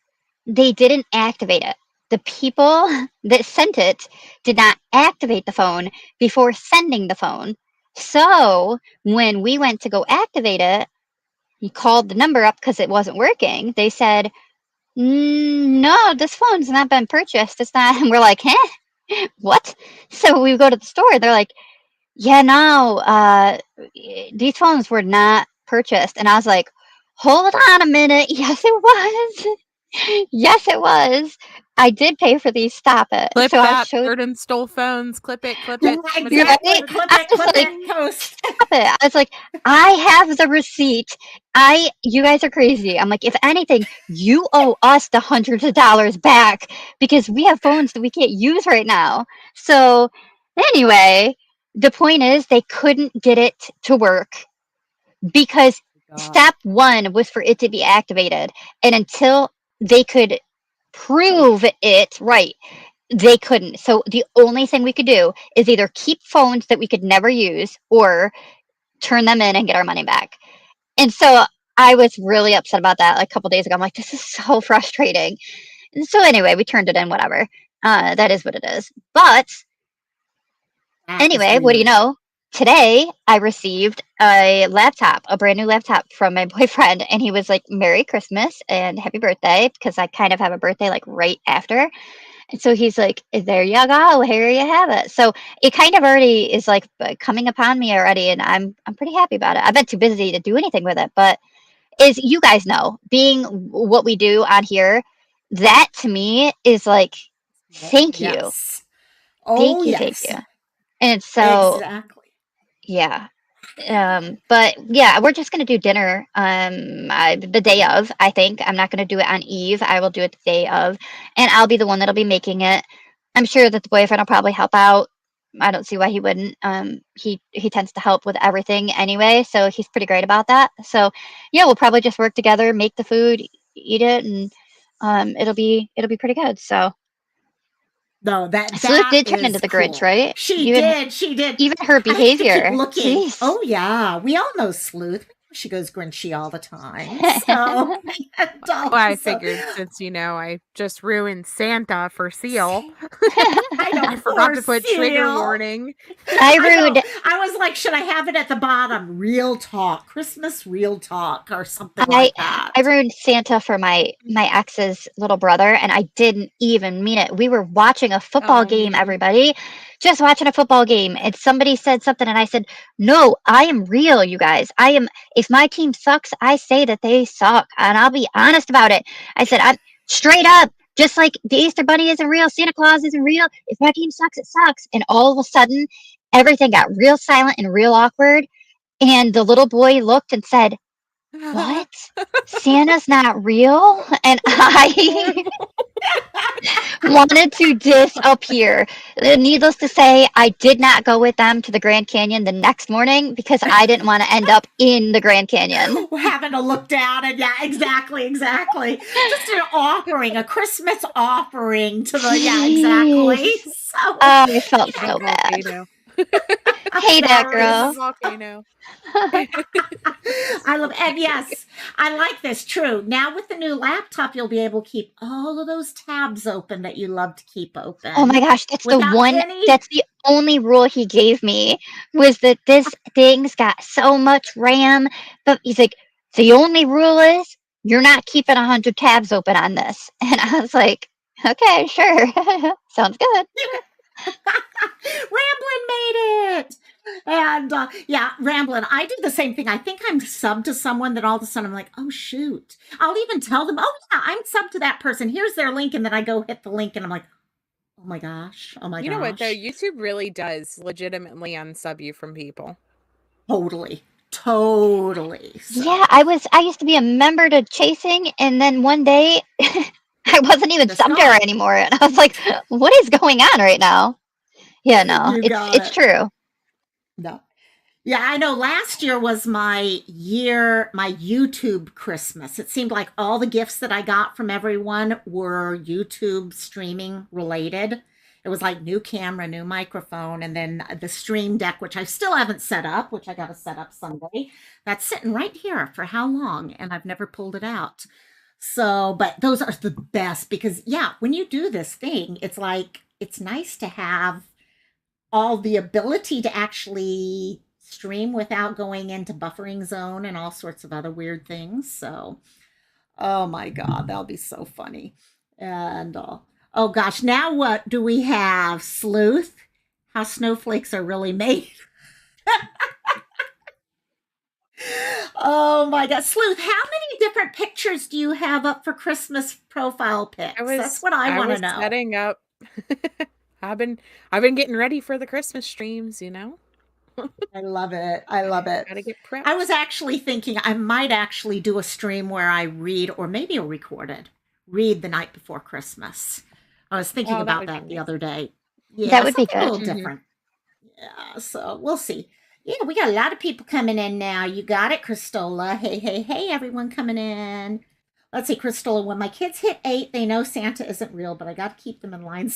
[SPEAKER 2] they didn't activate it. The people that sent it did not activate the phone before sending the phone. So when we went to go activate it, you called the number up because it wasn't working. They said, no, this phone's not been purchased. It's not. And we're like, huh? What? So we go to the store. They're like, yeah, no, these phones were not purchased. And I was like, hold on a minute. Yes, it was. Yes, it was. I did pay for these. Stop it.
[SPEAKER 3] clip
[SPEAKER 2] So I
[SPEAKER 3] that,
[SPEAKER 2] showed.
[SPEAKER 3] third and stole phones, clip it, clip
[SPEAKER 1] Yeah,
[SPEAKER 3] it. What is that?
[SPEAKER 1] exactly.
[SPEAKER 2] Right?
[SPEAKER 1] Clip
[SPEAKER 2] I
[SPEAKER 1] it,
[SPEAKER 2] was
[SPEAKER 1] clip
[SPEAKER 2] like,
[SPEAKER 1] it, post.
[SPEAKER 2] stop it. I was like, I have the receipt. You guys are crazy. I'm like, if anything, you owe us the hundreds of dollars back because we have phones that we can't use right now. So anyway, the point is they couldn't get it to work because
[SPEAKER 3] God.
[SPEAKER 2] step one was for it to be activated. And until they could prove it right, they couldn't. So the only thing we could do is either keep phones that we could never use or turn them in and get our money back. And so I was really upset about that like a couple days ago. I'm like, this is so frustrating. And so anyway, we turned it in, whatever. That is what it is. But
[SPEAKER 1] That is
[SPEAKER 2] anyway, what do you
[SPEAKER 1] weird.
[SPEAKER 2] know? Today I received a laptop, a brand new laptop from my boyfriend, and he was like, Merry Christmas and happy birthday, because I kind of have a birthday like right after. And so he's like, there you go, here you have it. So it kind of already is like coming upon me already, and I'm pretty happy about it. I've been too busy to do anything with it, but as you guys know, being what we do on here, that to me is like, thank you,
[SPEAKER 1] Yes. Oh,
[SPEAKER 2] thank you, thank you.
[SPEAKER 1] yes.
[SPEAKER 2] And so
[SPEAKER 1] Exactly.
[SPEAKER 2] yeah, but yeah, we're just gonna do dinner the day of. I think I'm not gonna do it on Eve. I will do it the day of, and I'll be the one that'll be making it. I'm sure that the boyfriend will probably help out. I don't see why he wouldn't. He tends to help with everything anyway, so he's pretty great about that. So yeah, we'll probably just work together, make the food, eat it, and it'll be pretty good. So
[SPEAKER 1] No, that
[SPEAKER 2] Sleuth
[SPEAKER 1] that
[SPEAKER 2] did turn into
[SPEAKER 1] is
[SPEAKER 2] the Grinch,
[SPEAKER 1] cool.
[SPEAKER 2] right?
[SPEAKER 1] She did. She did.
[SPEAKER 2] Even her
[SPEAKER 1] I have to keep
[SPEAKER 2] behavior.
[SPEAKER 1] looking.
[SPEAKER 2] Jeez.
[SPEAKER 1] Oh yeah, we all know Sleuth. She goes grinchy all the time. So,
[SPEAKER 3] Well, I
[SPEAKER 1] so
[SPEAKER 3] figured since I just ruined Santa for Seal.
[SPEAKER 1] I know,
[SPEAKER 3] I forgot
[SPEAKER 1] poor
[SPEAKER 3] to put trigger
[SPEAKER 1] Seal.
[SPEAKER 3] warning.
[SPEAKER 2] I
[SPEAKER 1] I know.
[SPEAKER 2] ruined
[SPEAKER 1] I was like, should I have it at the bottom? Real talk, Christmas real talk, or something
[SPEAKER 2] I
[SPEAKER 1] like that.
[SPEAKER 2] I ruined Santa for my ex's little brother, and I didn't even mean it. We were watching a football
[SPEAKER 3] Oh
[SPEAKER 2] game,
[SPEAKER 3] man.
[SPEAKER 2] everybody, just watching a football game, and somebody said something, and I said, "No, I am real, you guys. I am. If my team sucks, I say that they suck, and I'll be honest about it." I said, "I'm straight up. just like the Easter Bunny isn't real, Santa Claus isn't real. If that game sucks, it sucks. And all of a sudden, everything got real silent and real awkward. And the little boy looked and said, "What? Santa's not real?" And I wanted to disappear. Needless to say, I did not go with them to the Grand Canyon the next morning because I didn't want to end up in the Grand Canyon.
[SPEAKER 1] Having to look down and yeah, exactly. Just an offering, a Christmas offering to the yeah, exactly.
[SPEAKER 2] Jeez.
[SPEAKER 1] So
[SPEAKER 2] Oh, I felt
[SPEAKER 3] Big
[SPEAKER 2] so bad.
[SPEAKER 3] volcano.
[SPEAKER 2] Hey, that
[SPEAKER 1] That
[SPEAKER 2] girl.
[SPEAKER 1] is-
[SPEAKER 3] Volcano.
[SPEAKER 1] I love, and yes, I like this. True. Now with the new laptop, you'll be able to keep all of those tabs open that you love to keep open.
[SPEAKER 2] Oh my gosh, that's the
[SPEAKER 1] Without
[SPEAKER 2] one,
[SPEAKER 1] any-
[SPEAKER 2] that's the only rule he gave me was that this thing's got so much RAM. But he's like, the only rule is you're not keeping 100 tabs open on this. And I was like, okay, sure. Sounds good.
[SPEAKER 1] Ramblin' made it. And yeah, Ramblin', I do the same thing. I think I'm subbed to someone that all of a sudden I'm like, oh, shoot. I'll even tell them, oh, yeah, I'm subbed to that person. Here's their link. And then I go hit the link and I'm like, oh my gosh.
[SPEAKER 3] You know what though? YouTube really does legitimately unsub you from people.
[SPEAKER 1] Totally. So.
[SPEAKER 2] Yeah, I used to be a member to Chasing, and then one day I wasn't even
[SPEAKER 1] Just
[SPEAKER 2] subbed there
[SPEAKER 1] gone.
[SPEAKER 2] anymore. And I was like, what is going on right now? Yeah, no,
[SPEAKER 1] You got
[SPEAKER 2] it's
[SPEAKER 1] it.
[SPEAKER 2] true.
[SPEAKER 1] No. Yeah, I know last year was my YouTube Christmas. It seemed like all the gifts that I got from everyone were YouTube streaming related. It was like new camera, new microphone, and then the stream deck, which I still haven't set up, which I got to set up someday. That's sitting right here for how long? And I've never pulled it out. So, but those are the best because, yeah, when you do this thing, it's like, it's nice to have all the ability to actually stream without going into buffering zone and all sorts of other weird things. So, oh my God, that'll be so funny. And oh gosh, now what do we have? Sleuth, how snowflakes are really made. Oh my God, Sleuth, how many different pictures do you have up for Christmas profile pics? That's what I want to know.
[SPEAKER 3] Setting up. I've been getting ready for the Christmas streams, you know.
[SPEAKER 1] I love it.
[SPEAKER 3] Gotta get prepped.
[SPEAKER 1] I was actually thinking I might actually do a stream where I read, or maybe a recorded, read the night before Christmas. I was thinking
[SPEAKER 3] Oh, that
[SPEAKER 1] about
[SPEAKER 3] would
[SPEAKER 1] that
[SPEAKER 3] be
[SPEAKER 1] the
[SPEAKER 3] nice.
[SPEAKER 1] other day. Yeah,
[SPEAKER 2] That would be
[SPEAKER 1] something a
[SPEAKER 2] good.
[SPEAKER 1] little different. Yeah, so we'll see. Yeah, we got a lot of people coming in now. You got it, Christola. Hey, everyone coming in. Let's see, Christola, when my kids hit 8, they know Santa isn't real, but I got to keep them in line.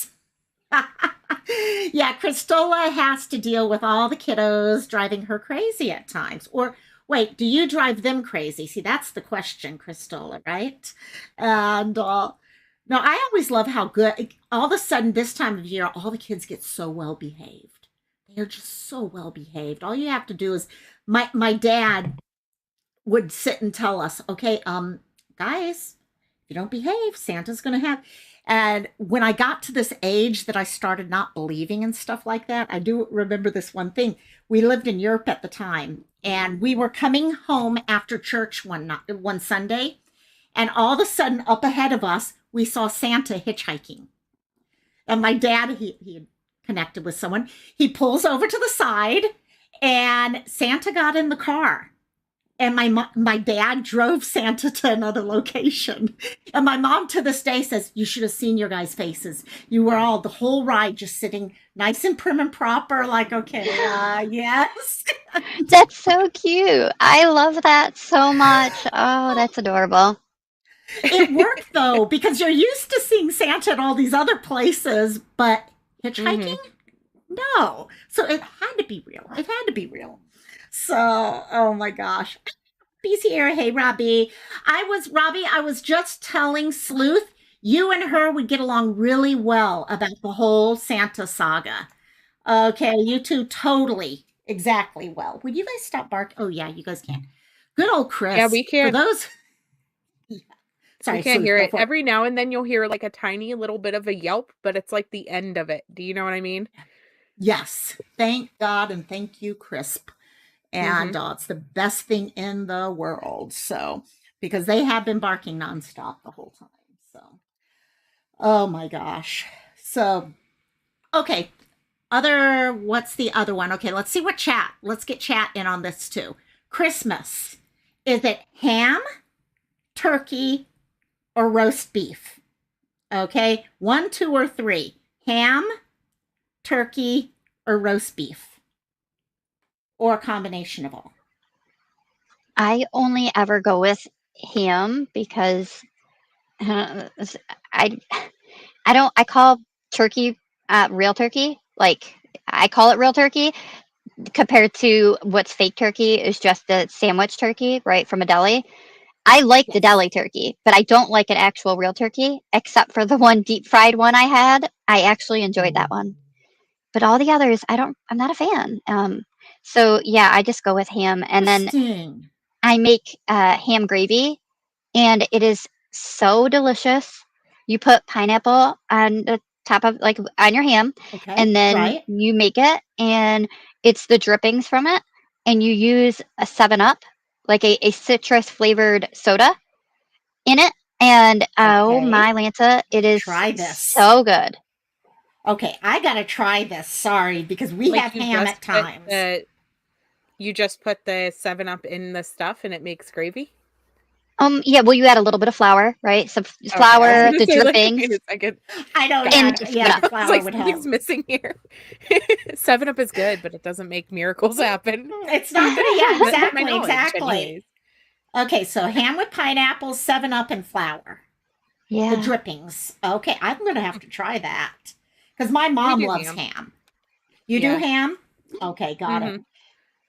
[SPEAKER 1] Yeah, Christola has to deal with all the kiddos driving her crazy at times. Or wait, do you drive them crazy? See, that's the question, Christola, right? And no, I always love how good all of a sudden this time of year, all the kids get so well behaved. They're just so well behaved. All you have to do is my dad would sit and tell us, okay, guys, if you don't behave, Santa's gonna have. And when I got to this age that I started not believing in stuff like that, I do remember this one thing. We lived in Europe at the time, and we were coming home after church one Sunday, and all of a sudden, up ahead of us, we saw Santa hitchhiking. And my dad, he had connected with someone. He pulls over to the side, and Santa got in the car. And my dad drove Santa to another location. And my mom to this day says, you should have seen your guys' faces. You were all, the whole ride, just sitting nice and prim and proper, like, okay, yes.
[SPEAKER 2] That's so cute. I love that so much. Oh, that's adorable.
[SPEAKER 1] It worked, though, because you're used to seeing Santa at all these other places, but hitchhiking? No. So it had to be real. It had to be real. So, oh my gosh. Robbie's here. Hey, Robbie. I was just telling Sleuth, you and her would get along really well about the whole Santa saga. Okay, you two totally, exactly well. Would you guys stop barking? Oh, yeah, you guys can. Good old Chris.
[SPEAKER 3] Yeah, we can't.
[SPEAKER 1] For those. Yeah. Sorry,
[SPEAKER 3] We can't
[SPEAKER 1] Sleuth,
[SPEAKER 3] hear
[SPEAKER 1] go
[SPEAKER 3] it.
[SPEAKER 1] for
[SPEAKER 3] Every now and then you'll hear like a tiny little bit of a yelp, but it's like the end of it. Do you know what I mean?
[SPEAKER 1] Yes. Thank God and thank you, Crisp. And it's the best thing in the world. So, because they have been barking nonstop the whole time. So, Oh my gosh. So, okay. What's the other one? Okay, let's see what chat. Let's get chat in on this too. Christmas. Is it ham, turkey, or roast beef? Okay, 1, 2, or 3. Ham, turkey, or roast beef, or a combination of all.
[SPEAKER 2] I only ever go with ham because I I call turkey real turkey. Like I call it real turkey compared to what's fake turkey is just a sandwich turkey, right, from a deli. I like the
[SPEAKER 1] Yes.
[SPEAKER 2] deli turkey, but I don't like an actual real turkey, except for the one deep fried one I had. I actually enjoyed that one. But all the others, I'm not a fan. So yeah, I just go with ham. And then
[SPEAKER 1] Interesting.
[SPEAKER 2] I make ham gravy, and it is so delicious. You put pineapple on the top of, like, on your ham,
[SPEAKER 1] Okay,
[SPEAKER 2] and then
[SPEAKER 1] right.
[SPEAKER 2] you make it, and it's the drippings from it, and you use a 7 Up, like a citrus flavored soda in it, and oh
[SPEAKER 1] Okay,
[SPEAKER 2] my Lanta, it is
[SPEAKER 1] try this.
[SPEAKER 2] so good.
[SPEAKER 1] Okay, I gotta try this. Sorry, because we
[SPEAKER 3] Like
[SPEAKER 1] have ham at times.
[SPEAKER 3] you just put the 7 Up in the stuff and it makes gravy?
[SPEAKER 2] Yeah, well, you add a little bit of flour, right? Some
[SPEAKER 3] Okay, I was
[SPEAKER 2] flour,
[SPEAKER 3] gonna
[SPEAKER 2] the
[SPEAKER 3] say, like,
[SPEAKER 2] drippings,
[SPEAKER 3] wait a second.
[SPEAKER 1] I know,
[SPEAKER 2] and
[SPEAKER 1] yeah,
[SPEAKER 3] Gotcha.
[SPEAKER 2] 7
[SPEAKER 1] yeah,
[SPEAKER 2] Up.
[SPEAKER 1] the
[SPEAKER 3] I was
[SPEAKER 1] flour
[SPEAKER 3] like,
[SPEAKER 1] would
[SPEAKER 3] something's
[SPEAKER 1] help.
[SPEAKER 3] missing here. 7 Up is good, but it doesn't make miracles happen.
[SPEAKER 1] It's not gonna, yeah,
[SPEAKER 3] That's my
[SPEAKER 1] exactly,
[SPEAKER 3] knowledge
[SPEAKER 1] exactly.
[SPEAKER 3] anyways.
[SPEAKER 1] Okay, so ham with pineapple, 7 Up, and flour. The
[SPEAKER 2] Yeah.
[SPEAKER 1] drippings. Okay, I'm gonna have to try that. Because my
[SPEAKER 3] We
[SPEAKER 1] mom
[SPEAKER 3] do
[SPEAKER 1] loves
[SPEAKER 3] ham.
[SPEAKER 1] ham. You do
[SPEAKER 3] Yeah.
[SPEAKER 1] ham? Okay, got it.
[SPEAKER 3] Mhm.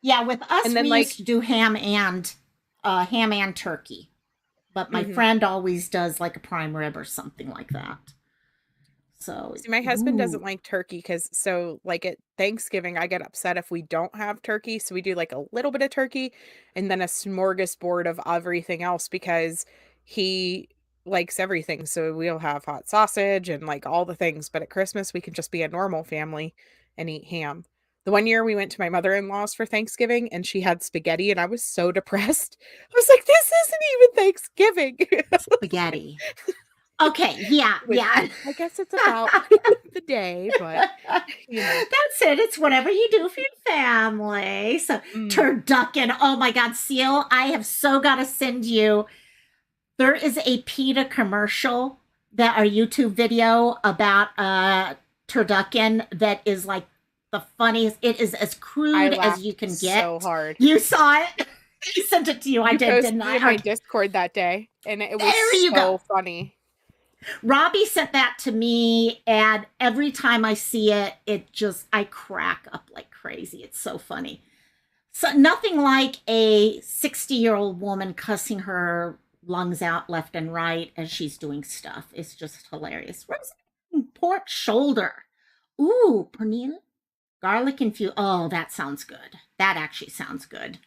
[SPEAKER 1] Yeah, with us
[SPEAKER 3] And then,
[SPEAKER 1] we
[SPEAKER 3] like
[SPEAKER 1] used to do ham and turkey. But my
[SPEAKER 3] mhm.
[SPEAKER 1] friend always does like a prime rib or something like that. So,
[SPEAKER 3] See, my husband doesn't
[SPEAKER 1] ooh,
[SPEAKER 3] like turkey because like, at Thanksgiving, I get upset if we don't have turkey, so we do, like, a little bit of turkey and then a smorgasbord of everything else because he likes everything, so we'll have hot sausage and, like, all the things, but at Christmas, we can just be a normal family and eat ham. The one year we went to my mother-in-law's for Thanksgiving, and she had spaghetti, and I was so depressed. I was like, "This isn't even Thanksgiving."
[SPEAKER 1] spaghetti. Okay, yeah,
[SPEAKER 3] Which
[SPEAKER 1] yeah.
[SPEAKER 3] I guess it's about the day, but, you know.
[SPEAKER 1] That's it. It's whatever you do for your family. So,
[SPEAKER 3] Mm.
[SPEAKER 1] turducken. Oh my God, Seal, I have so got to send you. There is a PETA commercial that a YouTube video about turducken that is like the funniest. It is as
[SPEAKER 3] I
[SPEAKER 1] crude as
[SPEAKER 3] laughed
[SPEAKER 1] you can
[SPEAKER 3] so
[SPEAKER 1] get.
[SPEAKER 3] hard.
[SPEAKER 1] You saw it? I sent it to you. I
[SPEAKER 3] You
[SPEAKER 1] did,
[SPEAKER 3] posted
[SPEAKER 1] didn't
[SPEAKER 3] it in
[SPEAKER 1] I?
[SPEAKER 3] my
[SPEAKER 1] Okay.
[SPEAKER 3] Discord that day, and it was
[SPEAKER 1] There you go.
[SPEAKER 3] so funny.
[SPEAKER 1] Robbie sent that to me, and every time I see it, I crack up like crazy. It's so funny. So, nothing like a 60-year-old woman cussing her lungs out left and right as she's doing stuff. It's just hilarious. Pork shoulder. Ooh, Pernil. Garlic infused. Oh, that sounds good. That actually sounds good.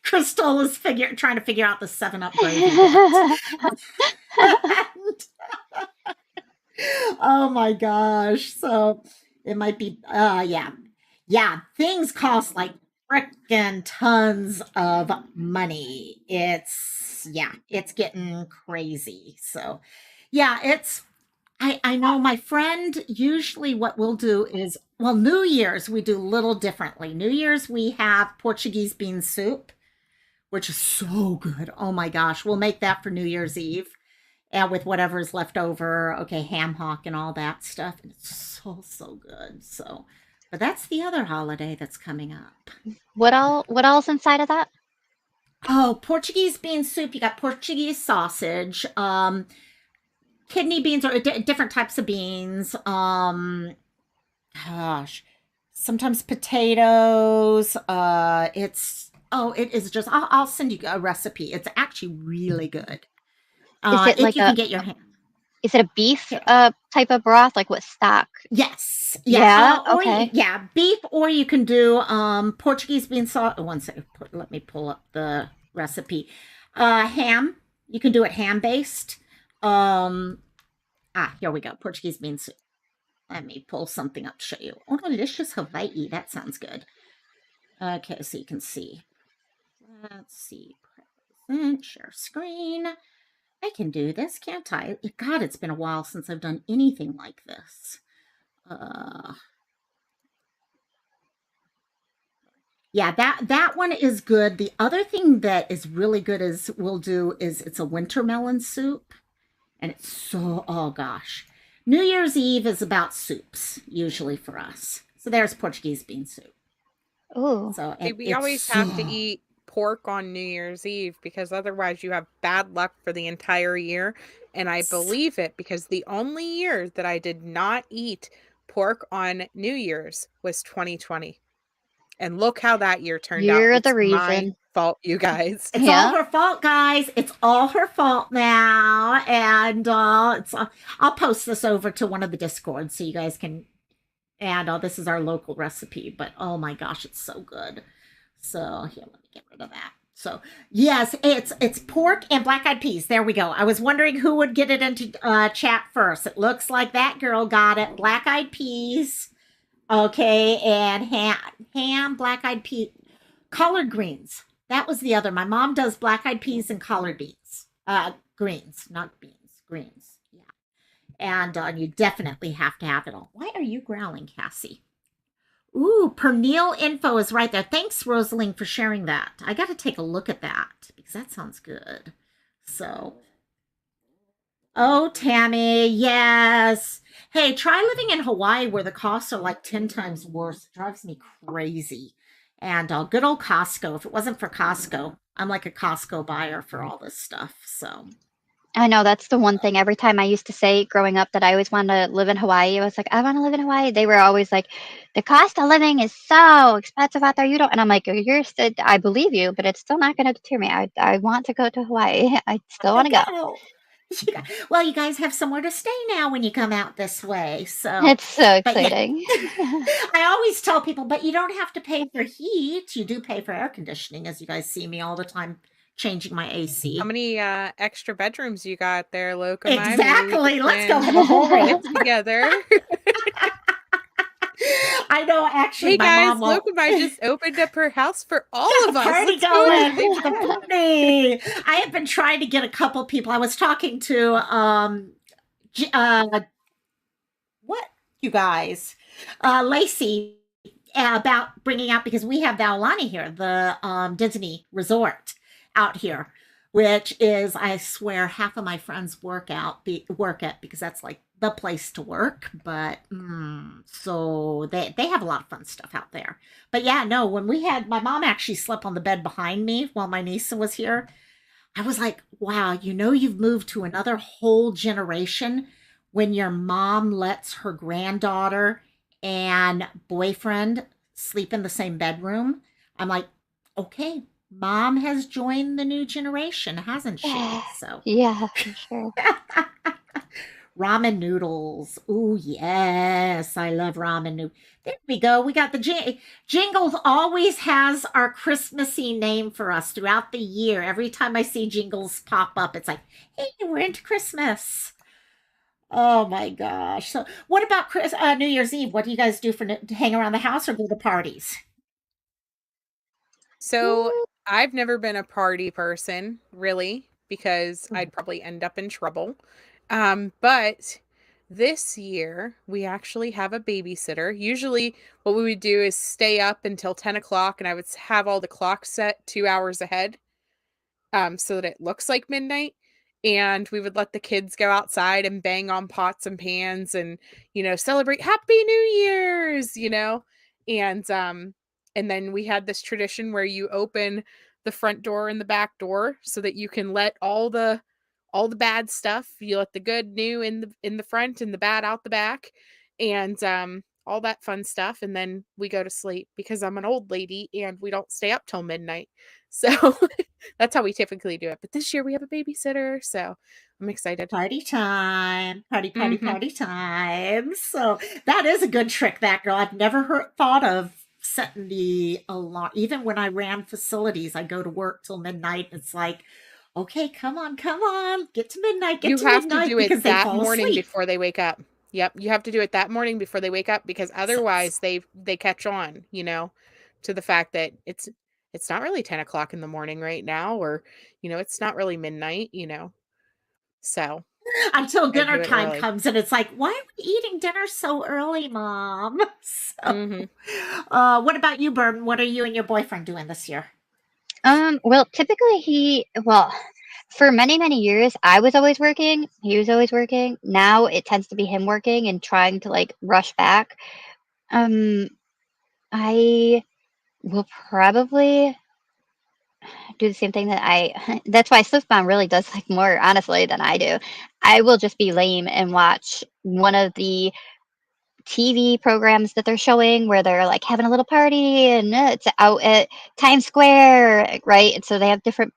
[SPEAKER 1] Crystal is trying to figure out the 7 Up gravy bit. Oh my gosh. So it might be yeah. Yeah, things cost like frickin' tons of money. It's getting crazy. So yeah, I know my friend usually what we'll do is well, New Year's we do a little differently. New Year's we have Portuguese bean soup, which is so good. Oh my gosh, we'll make that for New Year's Eve and with whatever's left over, okay, ham hock and all that stuff. And it's so, so good. So, but that's the other holiday that's coming up.
[SPEAKER 2] What else inside of that?
[SPEAKER 1] Oh, Portuguese bean soup. You got Portuguese sausage, kidney beans or different types of beans. Gosh, sometimes potatoes. It is just. I'll send you a recipe. It's actually really good.
[SPEAKER 2] Is it
[SPEAKER 1] If
[SPEAKER 2] like
[SPEAKER 1] you can get your hand.
[SPEAKER 2] is it a beef
[SPEAKER 1] Here,
[SPEAKER 2] type of broth? Like what stock?
[SPEAKER 1] yes, yeah,
[SPEAKER 2] Yeah,
[SPEAKER 1] or
[SPEAKER 2] okay.
[SPEAKER 1] yeah, beef, or you can do Portuguese bean sauce. One second, let me pull up the recipe. Ham, you can do it ham based. Um, Here we go, Portuguese bean soup. Let me pull something up to show you. Oh, delicious Hawaii. That sounds good. Okay, so you can see. Let's see. Present, share screen. I can do this, can't I? God, it's been a while since I've done anything like this. Uh, yeah, that one is good. The other thing that is really good is it's a winter melon soup, and it's so, oh gosh. New Year's Eve is about soups usually for us. So there's Portuguese bean soup.
[SPEAKER 2] Ooh.
[SPEAKER 1] So
[SPEAKER 3] See,
[SPEAKER 1] and
[SPEAKER 3] we
[SPEAKER 1] it's
[SPEAKER 3] always have to
[SPEAKER 1] so
[SPEAKER 3] eat pork on New Year's Eve because otherwise you have bad luck for the entire year. And I believe it because the only year that I did not eat pork on New Year's was 2020. And look how that year turned out.
[SPEAKER 2] You're the
[SPEAKER 3] It's my
[SPEAKER 2] reason.
[SPEAKER 3] fault, you guys.
[SPEAKER 1] it's all
[SPEAKER 2] Yeah.
[SPEAKER 1] her fault, guys. It's all her fault now, and I'll post this over to one of the discords so you guys can. And this is our local recipe, but oh my gosh, it's so good. So here, let me get rid of that. So yes, it's pork and black eyed peas. There we go. I was wondering who would get it into chat first. It looks like that girl got it. Black eyed peas, okay, and ham, black eyed pea, collard greens. That was the other. My mom does black eyed peas and collard beans. Greens, not beans, greens. Yeah, and you definitely have to have it all. Why are you growling, Cassie? Ooh, Pernil info is right there. Thanks, Rosaline, for sharing that. I got to take a look at that because that sounds good. So, oh, Tammy, yes. Hey, try living in Hawaii where the costs are like 10 times worse. It drives me crazy. And good old Costco. If it wasn't for Costco, I'm like a Costco buyer for all this stuff. So,
[SPEAKER 2] I know that's the one thing every time I used to say growing up that I always wanted to live in Hawaii. I was like, I want to live in Hawaii. They were always like, the cost of living is so expensive out there. You don't, and I'm like, I believe you, but it's still not going to deter me. I want to go to Hawaii. I still want to go.
[SPEAKER 1] go. Well, you guys have somewhere to stay now when you come out this way. So,
[SPEAKER 2] It's so
[SPEAKER 1] but yeah,
[SPEAKER 2] exciting.
[SPEAKER 1] I always tell people, but you don't have to pay for heat. You do pay for air conditioning, as you guys see me all the time changing my
[SPEAKER 3] How
[SPEAKER 1] AC.
[SPEAKER 3] many extra bedrooms you got there, Locomai? Maybe we
[SPEAKER 1] Exactly. Let's go have
[SPEAKER 3] can
[SPEAKER 1] a whole
[SPEAKER 3] get together.
[SPEAKER 1] I know, actually,
[SPEAKER 3] Hey
[SPEAKER 1] my
[SPEAKER 3] guys,
[SPEAKER 1] mom won't.
[SPEAKER 3] Locomai just opened up her house for all
[SPEAKER 1] Got
[SPEAKER 3] of
[SPEAKER 1] the
[SPEAKER 3] us.
[SPEAKER 1] party
[SPEAKER 3] Let's go
[SPEAKER 1] going.
[SPEAKER 3] today.
[SPEAKER 1] The party. I have been trying to get a couple people. I was talking to what you guys, Lacey, about bringing out because we have the Aulani here, the Disney resort out here, which is I swear half of my friends work at because that's like the place to work. But so they have a lot of fun stuff out there. But yeah, no, when we had my mom actually slept on the bed behind me while my niece was here. I was like, wow, you've moved to another whole generation when your mom lets her granddaughter and boyfriend sleep in the same bedroom. I'm like, okay, mom has joined the new generation, hasn't she? So,
[SPEAKER 2] Yeah, for sure.
[SPEAKER 1] ramen noodles. Ooh, yes, I love ramen noodles. There we go. We got the Jingles always has our Christmassy name for us throughout the year. Every time I see Jingles pop up, it's like, hey, we're into Christmas. Oh my gosh. So, what about New Year's Eve? What do you guys do to hang around the house or go to parties?
[SPEAKER 3] So I've never been a party person, really, because I'd probably end up in trouble. But this year we actually have a babysitter. Usually, what we would do is stay up until 10 o'clock, and I would have all the clocks set 2 hours ahead, so that it looks like midnight. And we would let the kids go outside and bang on pots and pans and, celebrate Happy New Year's, and then we had this tradition where you open the front door and the back door so that you can let all the bad stuff. You let the good new in the front and the bad out the back, and all that fun stuff. And then we go to sleep because I'm an old lady and we don't stay up till midnight. So that's how we typically do it. But this year we have a babysitter, so I'm excited.
[SPEAKER 1] Party time. Party, party,
[SPEAKER 3] Hmm.
[SPEAKER 1] party time. So that is a good trick, that girl. I've never thought of setting the alarm. Even when I ran facilities, I go to work till midnight. It's like, okay, come on, get to midnight, get
[SPEAKER 3] You
[SPEAKER 1] to
[SPEAKER 3] have to
[SPEAKER 1] midnight
[SPEAKER 3] do it
[SPEAKER 1] because they
[SPEAKER 3] that
[SPEAKER 1] fall
[SPEAKER 3] morning
[SPEAKER 1] asleep.
[SPEAKER 3] before they wake up. Yep, you have to do it that morning before they wake up because
[SPEAKER 1] So,
[SPEAKER 3] otherwise they catch on, to the fact that it's not really 10 o'clock in the morning right now, or it's not really midnight. So
[SPEAKER 1] Until
[SPEAKER 3] I do
[SPEAKER 1] dinner
[SPEAKER 3] it
[SPEAKER 1] time
[SPEAKER 3] early.
[SPEAKER 1] comes and it's like, why are we eating dinner so early, Mom? So,
[SPEAKER 3] hmm
[SPEAKER 1] what about you, Burton? What are you and your boyfriend doing this year?
[SPEAKER 2] Well, typically for many, many years, I was always working. He was always working. Now it tends to be him working and trying to like rush back. Um, I will probably do the same thing that that's why Swift Mom really does like more honestly than I do. I will just be lame and watch one of the TV programs that they're showing where they're like having a little party and it's out at Times Square, right? And so they have different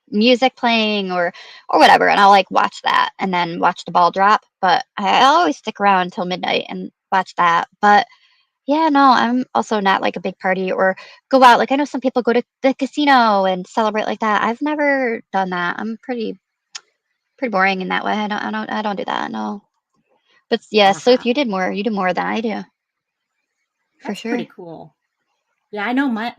[SPEAKER 2] music playing or whatever, and I'll like watch that and then watch the ball drop. But I'll always stick around until midnight and watch that. But yeah, no, I'm also not like a big party or go out. Like I know some people go to the casino and celebrate like that. I've never done that. I'm pretty boring in that way. I don't do that. No. But yeah, so if
[SPEAKER 1] Uh-huh.
[SPEAKER 2] you do more than I do, for
[SPEAKER 1] That's pretty
[SPEAKER 2] sure.
[SPEAKER 1] cool. Yeah, I know my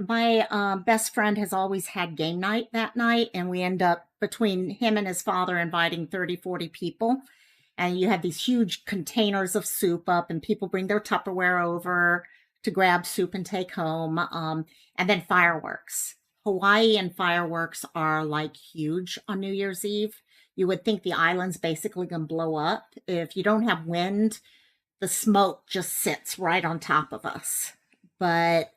[SPEAKER 1] best friend has always had game night that night, and we end up between him and his father inviting 30, 40 people. And you have these huge containers of soup up, and people bring their Tupperware over to grab soup and take home. And then fireworks. Hawaii and fireworks are like huge on New Year's Eve. You would think the island's basically going to blow up. If you don't have wind, the smoke just sits right on top of us. But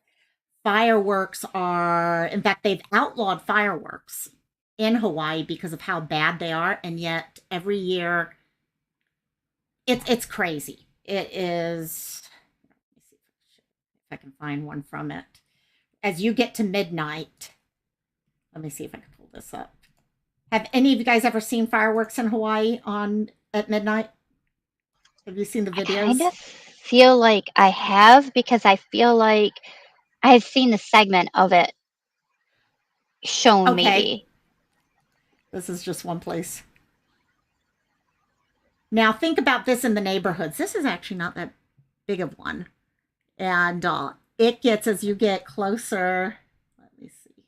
[SPEAKER 1] fireworks are, in fact, they've outlawed fireworks in Hawaii because of how bad they are, and yet every year it's crazy. It is. Let me see if I can find one from it. As you get to midnight, let me see if I can pull this up. Have any of you guys ever seen fireworks in Hawaii on at midnight? Have you seen the
[SPEAKER 2] I kind
[SPEAKER 1] videos?
[SPEAKER 2] of feel like I have because I feel like I've seen the segment of it shown
[SPEAKER 1] Okay,
[SPEAKER 2] maybe.
[SPEAKER 1] this is just one place. Now think about this in the neighborhoods. This is actually not that big of one. And it gets as you get closer. Let me see.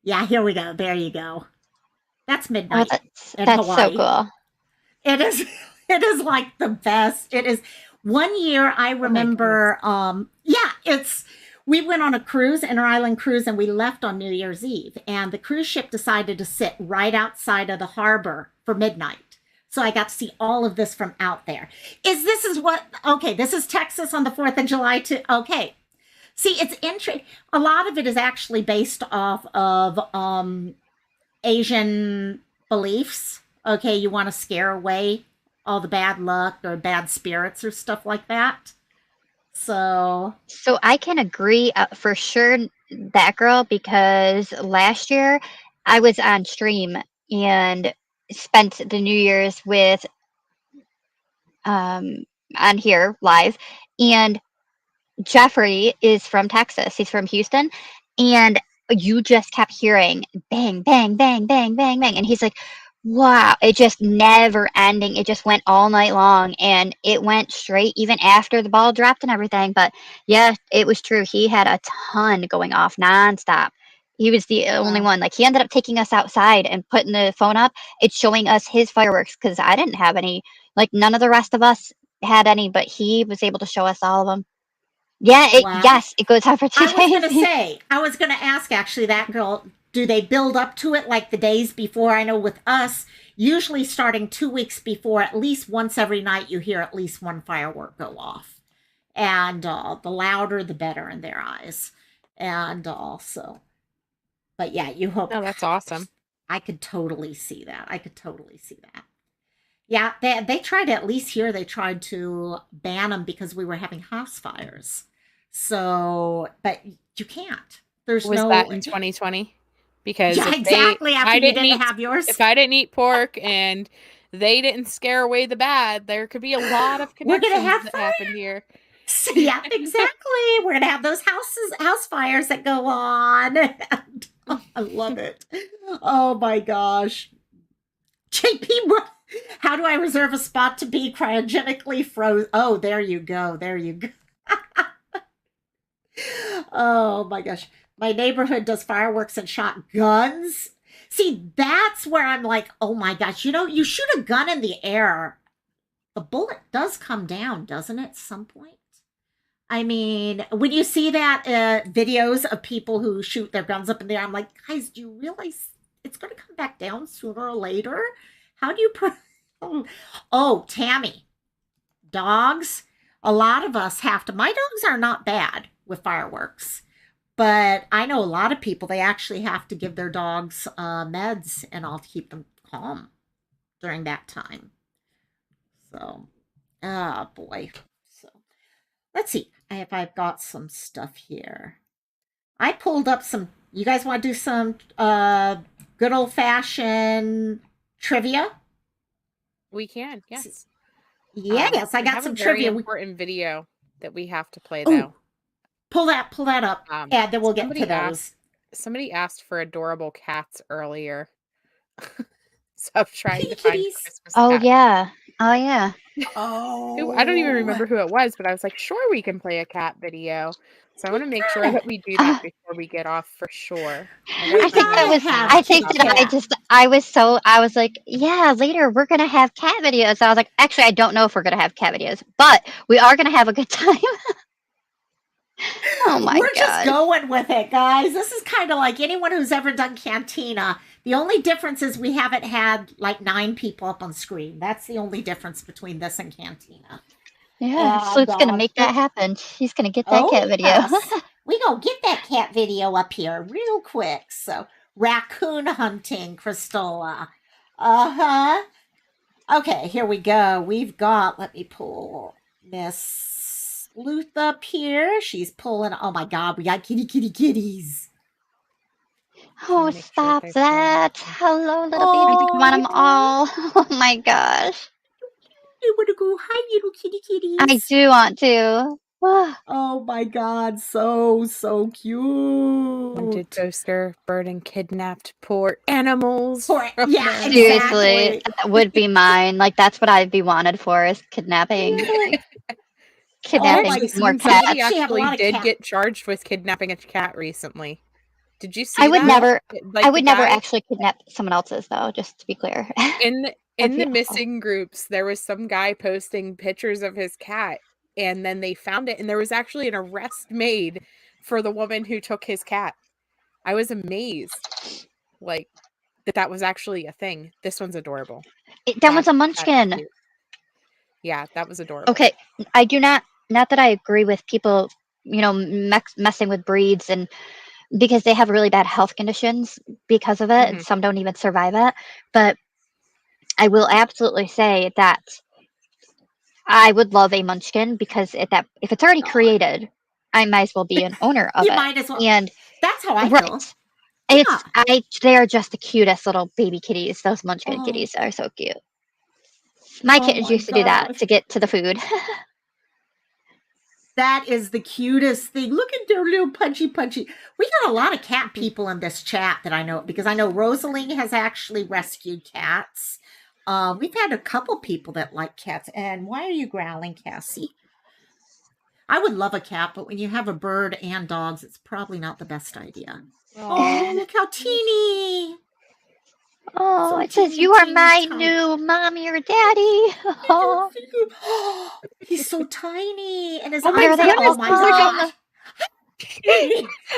[SPEAKER 1] Yeah, here we go. There you go. That's
[SPEAKER 2] Oh,
[SPEAKER 1] midnight in
[SPEAKER 2] that's so
[SPEAKER 1] Hawaii.
[SPEAKER 2] cool.
[SPEAKER 1] It is. It is like the best. It is. One year I
[SPEAKER 3] Oh my goodness.
[SPEAKER 1] remember. Yeah, it's. We went on a cruise, inter-island cruise, and we left on New Year's Eve. And the cruise ship decided to sit right outside of the harbor for midnight. So I got to see all of this from out there. This is what? Okay, this is Texas on the 4th of July too. Okay, see, it's interesting. A lot of it is actually based off of Asian beliefs. Okay, you want to scare away all the bad luck or bad spirits or stuff like that. So,
[SPEAKER 2] So I can agree for sure that girl because last year I was on stream and spent the New Year's with um on here live, and Jeffrey is from Texas. He's from Houston, and you just kept hearing bang, bang, bang, bang, bang, bang, and he's like, "Wow!" It just never ending. It just went all night long, and it went straight even after the ball dropped and everything. But yeah, it was true. He had a ton going off nonstop. He was the only
[SPEAKER 1] wow.
[SPEAKER 2] one. Like he ended up taking us outside and putting the phone up. It's showing us his fireworks because I didn't have any. Like none of the rest of us had any, but he was able to show us all of them. Yeah,
[SPEAKER 1] Wow.
[SPEAKER 2] yes, it goes on for 2 days.
[SPEAKER 1] I was going to ask actually that girl, do they build up to it like the days before? I know with us, usually starting 2 weeks before, at least once every night, you hear at least one firework go off. And the louder, the better in their eyes. And also, but yeah, you hope.
[SPEAKER 3] No, that's awesome.
[SPEAKER 1] I could totally see that. I could totally see that. Yeah, they tried at least here. They tried to ban them because we were having house fires. So, but you can't. There's
[SPEAKER 3] Was that
[SPEAKER 1] no.
[SPEAKER 3] in 2020? Because
[SPEAKER 1] Yeah, exactly. After you didn't have
[SPEAKER 3] if
[SPEAKER 1] yours,
[SPEAKER 3] I didn't eat pork and they didn't scare away the bad, there could be a lot of
[SPEAKER 1] we're gonna
[SPEAKER 3] connections
[SPEAKER 1] have
[SPEAKER 3] that
[SPEAKER 1] fire.
[SPEAKER 3] happened here.
[SPEAKER 1] Yeah, exactly. We're gonna have those house fires that go on. I love it. Oh my gosh. JP, how do I reserve a spot to be cryogenically frozen? Oh, there you go. There you go. Oh my gosh. My neighborhood does fireworks and shotguns. See, that's where I'm like, oh my gosh, you shoot a gun in the air, the bullet does come down, doesn't it, at some point? I mean, when you see that videos of people who shoot their guns up in the air, I'm like, guys, do you realize it's going to come back down sooner or later? How do you? Oh, Tammy, dogs. A lot of us have to. My dogs are not bad with fireworks, but I know a lot of people. They actually have to give their dogs meds and all to keep them calm during that time. So, oh boy. So, let's see if I've got some stuff here. I pulled up some. You guys want to do some good old fashioned trivia?
[SPEAKER 3] We can, yes.
[SPEAKER 1] Yes, I got some trivia.
[SPEAKER 3] Important video that we have to play
[SPEAKER 1] Ooh,
[SPEAKER 3] though.
[SPEAKER 1] Pull that up, and then we'll get to those.
[SPEAKER 3] Somebody asked for adorable cats earlier. So I'm trying to find Christmas
[SPEAKER 2] Oh
[SPEAKER 3] cats.
[SPEAKER 2] yeah. Oh yeah.
[SPEAKER 1] Oh,
[SPEAKER 3] I don't even remember who it was, but I was like, sure, we can play a cat video. So I want to make sure that we do that before we get off for sure.
[SPEAKER 2] I was like, yeah, later we're gonna have cat videos. I was like, actually, I don't know if we're gonna have cat videos, but we are gonna have a good time. Oh my god.
[SPEAKER 1] We're just going with it, guys. This is kind of like anyone who's ever done Cantina. The only difference is we haven't had like 9 people up on screen. That's the only difference between this and Cantina.
[SPEAKER 2] Yeah, Sloop's gonna make that happen. He's gonna get that cat video.
[SPEAKER 1] Yes. We gonna get that cat video up here real quick. So, raccoon hunting, Cristola. Okay, here we go. We've got, let me pull Miss Luth up here. She's pulling, oh my god, we got kitties.
[SPEAKER 2] Oh, stop that. Hello, little babies. I want them all. Oh my gosh.
[SPEAKER 1] I want to go. Hi, little kitties.
[SPEAKER 2] I do want to.
[SPEAKER 1] Oh my god, so cute.
[SPEAKER 3] Wanted toaster, bird and kidnapped poor animals.
[SPEAKER 1] Yeah,
[SPEAKER 2] seriously, that would be mine. Like, that's what I'd be wanted for, is kidnapping. Kidnapping more cats.
[SPEAKER 3] Somebody actually did get charged with kidnapping a cat recently. Did you see
[SPEAKER 2] I would
[SPEAKER 3] that?
[SPEAKER 2] never actually kidnap someone else's, though, just to be clear.
[SPEAKER 3] In the missing groups, there was some guy posting pictures of his cat, and then they found it, and there was actually an arrest made for the woman who took his cat. I was amazed, like, that was actually a thing. This one's adorable.
[SPEAKER 2] That was a munchkin.
[SPEAKER 3] Yeah, that was adorable.
[SPEAKER 2] Okay, I do not that I agree with people, messing with breeds, and because they have really bad health conditions because of it, and some don't even survive it. But I will absolutely say that I would love a munchkin, because if it's already created, I might as well be an owner of it.
[SPEAKER 1] You might as well.
[SPEAKER 2] And
[SPEAKER 1] that's how I feel.
[SPEAKER 2] They are just the cutest little baby kitties. Those munchkin kitties are so cute. My kittens used to do that to get to the food.
[SPEAKER 1] That is the cutest thing. Look at their little punchy. We got a lot of cat people in this chat that I know, because I know Rosalie has actually rescued cats. We've had a couple people that like cats. And why are you growling, Cassie? I would love a cat, but when you have a bird and dogs, it's probably not the best idea. Oh, look how teeny.
[SPEAKER 2] Oh, so it says, you are my new mommy or daddy. Oh.
[SPEAKER 1] He's so tiny. And his
[SPEAKER 2] eyes are,
[SPEAKER 1] oh my god.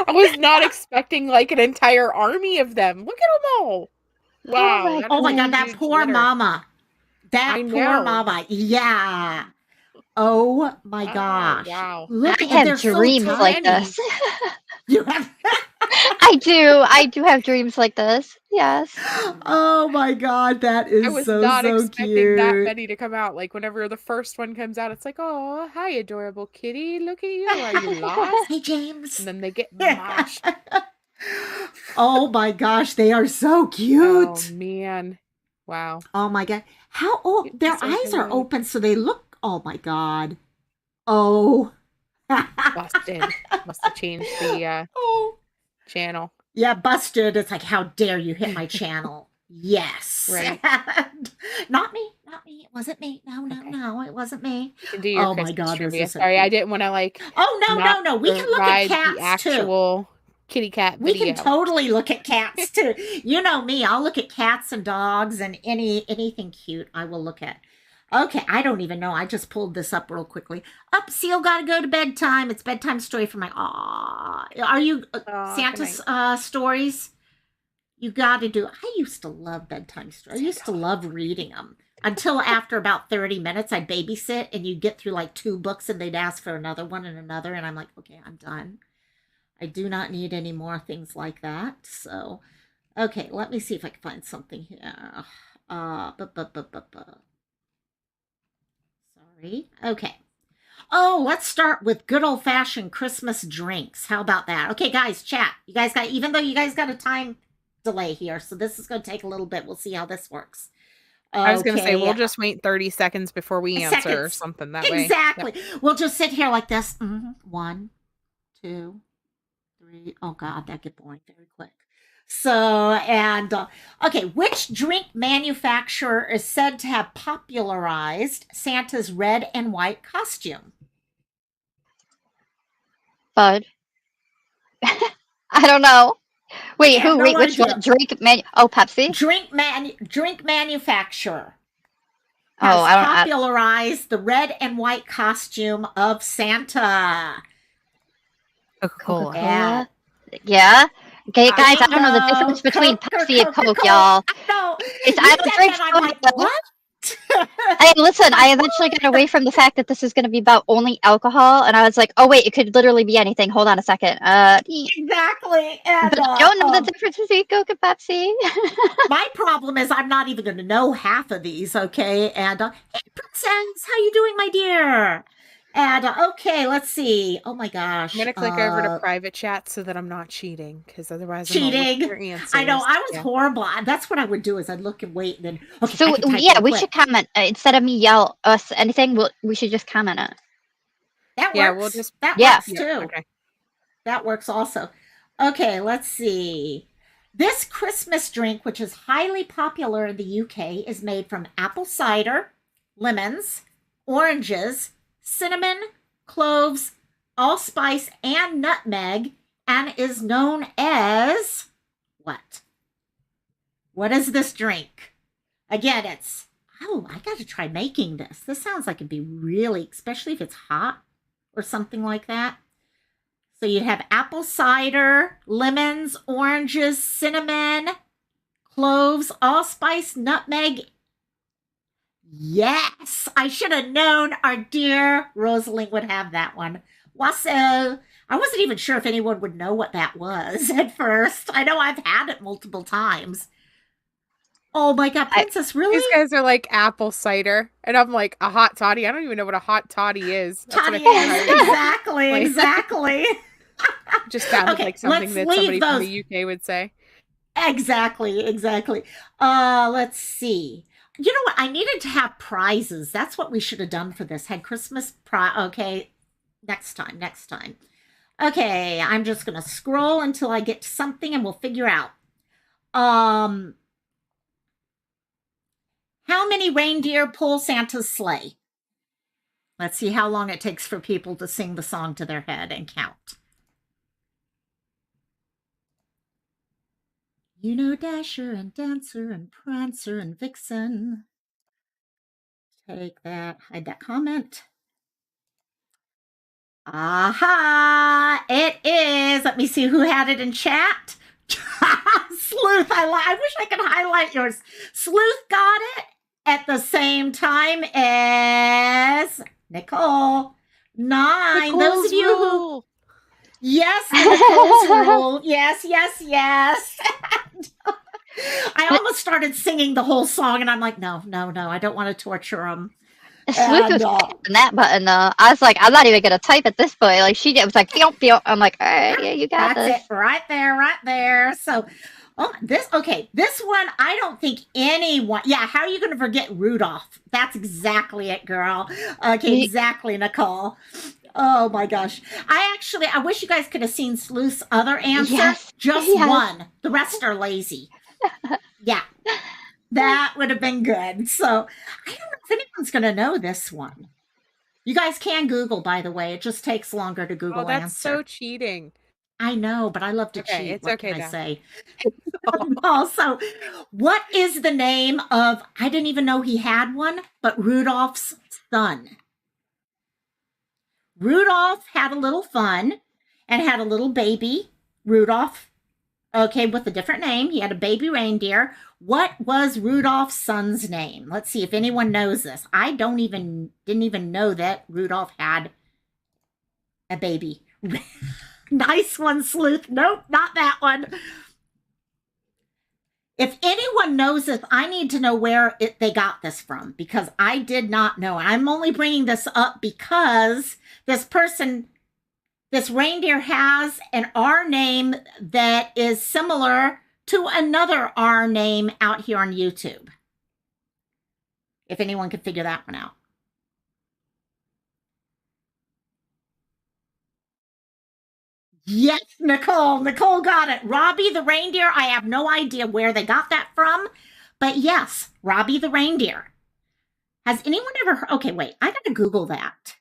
[SPEAKER 3] I was not expecting like an entire army of them. Look at them all. Wow.
[SPEAKER 1] Oh my god, that poor mama. That poor mama. Yeah. Oh my gosh.
[SPEAKER 3] Wow.
[SPEAKER 2] Look, I have dreams like this.
[SPEAKER 1] You have
[SPEAKER 2] I do have dreams like this. Yes.
[SPEAKER 1] Oh my god, that is so cute. I was not expecting
[SPEAKER 3] that many to come out. Like, whenever the first one comes out, it's like, oh, hi, adorable kitty. Look at you. Are you lost?
[SPEAKER 1] Hey, James.
[SPEAKER 3] And then they get mashed.
[SPEAKER 1] Oh my gosh, they are so cute.
[SPEAKER 3] Oh man. Wow.
[SPEAKER 1] Oh my god. How old? Their eyes are open, so they look, oh my god. Oh.
[SPEAKER 3] Busted. Must have changed the channel.
[SPEAKER 1] Yeah, busted. It's like, how dare you hit my channel? Yes.
[SPEAKER 3] Right.
[SPEAKER 1] Not me. It wasn't me. No, it wasn't me.
[SPEAKER 3] Oh my god. Sorry, I didn't want to like.
[SPEAKER 1] Oh no. We can look at cats
[SPEAKER 3] the actual kitty cat
[SPEAKER 1] We
[SPEAKER 3] video.
[SPEAKER 1] can totally look at cats too. You know me, I'll look at cats and dogs and anything cute I will look at. Okay, I don't even know. I just pulled this up real quickly. Up, Seal, gotta go to bedtime. It's bedtime story for my. Aw, are you
[SPEAKER 3] Aw,
[SPEAKER 1] Santa's
[SPEAKER 3] good night.
[SPEAKER 1] stories? You gotta do. I used to love bedtime stories. I used to love reading them until after about 30 minutes, I'd babysit and you'd get through like 2 books and they'd ask for another one and another, and I'm like, okay, I'm done. I do not need any more things like that. So, okay, let me see if I can find something here. Sorry. Okay. Oh, let's start with good old fashioned Christmas drinks. How about that? Okay, guys, chat. You guys got, even though you guys got a time delay here, so this is going to take a little bit. We'll see how this works.
[SPEAKER 3] I was going to say,
[SPEAKER 1] Okay,
[SPEAKER 3] we'll just wait 30 seconds before we answer or
[SPEAKER 1] seconds.
[SPEAKER 3] something that way.
[SPEAKER 1] Exactly.
[SPEAKER 3] Yep.
[SPEAKER 1] We'll just sit here like this. 1, 2, 3. Oh, God, that get boring very quick. So, and okay, which drink manufacturer is said to have popularized Santa's red and white costume?
[SPEAKER 2] Bud. I don't know. Wait,
[SPEAKER 1] I have
[SPEAKER 2] who?
[SPEAKER 1] no
[SPEAKER 2] Wait, which
[SPEAKER 1] idea.
[SPEAKER 2] one? Drink menu? Oh, Pepsi.
[SPEAKER 1] Drink manufacturer
[SPEAKER 2] Oh,
[SPEAKER 1] has
[SPEAKER 2] I don't.
[SPEAKER 1] popularized the red and white costume of Santa.
[SPEAKER 3] Coca-Cola.
[SPEAKER 2] Coca-Cola. Yeah. Okay, guys, I don't know the
[SPEAKER 1] Bingo.
[SPEAKER 2] difference between
[SPEAKER 1] Coke or
[SPEAKER 2] Pepsi and Coke,
[SPEAKER 1] Coca-Cola.
[SPEAKER 2] y'all.
[SPEAKER 1] No,
[SPEAKER 2] It's,
[SPEAKER 1] you
[SPEAKER 2] I
[SPEAKER 1] said
[SPEAKER 2] don't drink
[SPEAKER 1] that. I'm like,
[SPEAKER 2] soda.
[SPEAKER 1] what?
[SPEAKER 2] Hey, listen, I eventually got away from the fact that this is going to be about only alcohol, and I was like, oh wait, it could literally be anything. Hold on a second.
[SPEAKER 1] Exactly. And
[SPEAKER 2] But I don't know the difference between Coke and Pepsi.
[SPEAKER 1] my problem is I'm not even going to know half of these. Okay. And hey, princess, how you doing, my dear? And okay, let's see. Oh my gosh.
[SPEAKER 3] I'm going to click over to private chat so that I'm not cheating, because otherwise I'm
[SPEAKER 1] cheating.
[SPEAKER 3] all your answers.
[SPEAKER 1] I know. I was horrible. That's what I would do is I'd look and wait and then. Okay,
[SPEAKER 2] So yeah, we should comment instead of me yell us anything. We should just comment it.
[SPEAKER 1] That works.
[SPEAKER 3] Yeah, we'll just.
[SPEAKER 1] That works too. Okay. That works also. Okay, let's see. This Christmas drink, which is highly popular in the UK, is made from apple cider, lemons, oranges, cinnamon, cloves, allspice, and nutmeg, and is known as what? What is this drink? Again, it's, oh, I got to try making this. This sounds like it'd be really, especially if it's hot or something like that. So you'd have apple cider, lemons, oranges, cinnamon, cloves, allspice, nutmeg. Yes, I should have known our dear Rosalind would have that one. Wasso. I wasn't even sure if anyone would know what that was at first. I know I've had it multiple times. Oh my God, Princess, really?
[SPEAKER 3] These guys are like apple cider. And I'm like, a hot toddy? I don't even know what a hot toddy is.
[SPEAKER 1] Toddy is, exactly, exactly.
[SPEAKER 3] Just sounded like something that somebody from the UK would say.
[SPEAKER 1] Exactly. Let's see. You know what? I needed to have prizes. That's what we should have done for this. Had Christmas okay, next time. Okay, I'm just going to scroll until I get to something and we'll figure out. How many reindeer pull Santa's sleigh? Let's see how long it takes for people to sing the song to their head and count. You know Dasher and Dancer and Prancer and Vixen. Take that, hide that comment. Aha! It is. Let me see who had it in chat. Sleuth, I wish I could highlight yours. Sleuth got it at the same time as Nicole. 9.
[SPEAKER 3] Nicole's
[SPEAKER 1] Those of you
[SPEAKER 3] rule.
[SPEAKER 1] who. Yes, Nicole's rule. Yes. I almost started singing the whole song, and I'm like, no, I don't want to torture them.
[SPEAKER 2] Sleuth was tapping that button. I was like, I'm not even gonna type at this point. Like she did, was like, pew, pew. I'm like, all right, yeah, you got this.
[SPEAKER 1] That's it, right there. So, this one, I don't think anyone. Yeah, how are you going to forget Rudolph? That's exactly it, girl. Okay, exactly, Nicole. Oh my gosh. I wish you guys could have seen Sleuth's other answer.
[SPEAKER 2] Yes.
[SPEAKER 1] Just one. The rest are lazy. Yeah. That would have been good. So I don't know if anyone's going to know this one. You guys can Google, by the way. It just takes longer to Google
[SPEAKER 3] that's
[SPEAKER 1] answer.
[SPEAKER 3] so cheating.
[SPEAKER 1] I know, but I love to
[SPEAKER 3] Okay,
[SPEAKER 1] cheat.
[SPEAKER 3] it's
[SPEAKER 1] What
[SPEAKER 3] okay
[SPEAKER 1] can I
[SPEAKER 3] then.
[SPEAKER 1] say? Also, what is the name of, I didn't even know he had one, but Rudolph's son? Rudolph had a little fun and had a little baby, Rudolph, okay, with a different name. He had a baby reindeer. What was Rudolph's son's name? Let's see if anyone knows this. I didn't even know that Rudolph had a baby. Nice one, Sleuth. Nope, not that one. If anyone knows this, I need to know where they got this from because I did not know. I'm only bringing this up because this reindeer has an R name that is similar to another R name out here on YouTube. If anyone could figure that one out. Yes, Nicole. Nicole got it. Robbie the reindeer. I have no idea where they got that from. But yes, Robbie the reindeer. Has anyone ever heard? Okay, wait. I got to Google that.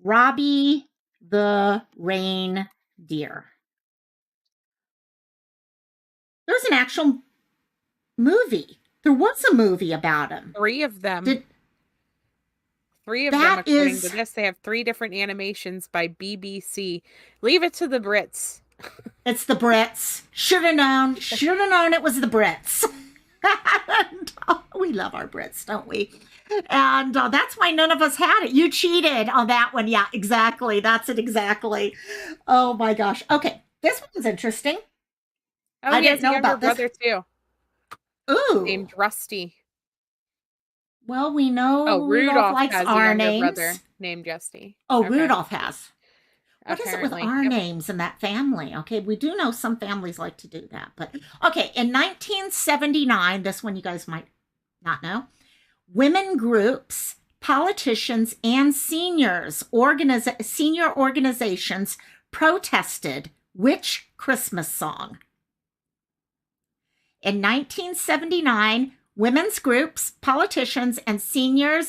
[SPEAKER 1] Robbie the reindeer. There's an actual movie. There was a movie about him.
[SPEAKER 3] 3 of them. Three of
[SPEAKER 1] That
[SPEAKER 3] them, according
[SPEAKER 1] is-
[SPEAKER 3] to this, they have 3 different animations by BBC. Leave it to the Brits.
[SPEAKER 1] It's the Brits. Should have known. Should have known it was the Brits. And, we love our Brits, don't we? And that's why none of us had it. You cheated on that one. Yeah, exactly. That's it exactly. Oh my gosh. Okay, this one's interesting.
[SPEAKER 3] Oh,
[SPEAKER 1] I
[SPEAKER 3] he has
[SPEAKER 1] didn't know
[SPEAKER 3] a younger
[SPEAKER 1] about this.
[SPEAKER 3] brother too,
[SPEAKER 1] Ooh.
[SPEAKER 3] named Rusty.
[SPEAKER 1] Well, we know
[SPEAKER 3] Oh, Rudolph
[SPEAKER 1] likes
[SPEAKER 3] has a
[SPEAKER 1] our
[SPEAKER 3] younger
[SPEAKER 1] names.
[SPEAKER 3] brother named Rusty.
[SPEAKER 1] Oh,
[SPEAKER 3] Okay.
[SPEAKER 1] Rudolph has. What is it with
[SPEAKER 3] Apparently.
[SPEAKER 1] our
[SPEAKER 3] Yep.
[SPEAKER 1] names in that family? Okay, we do know some families like to do that. But okay, in 1979, this one you guys might not know, women groups, politicians, and senior organizations protested which Christmas song? In 1979, women's groups, politicians, and senior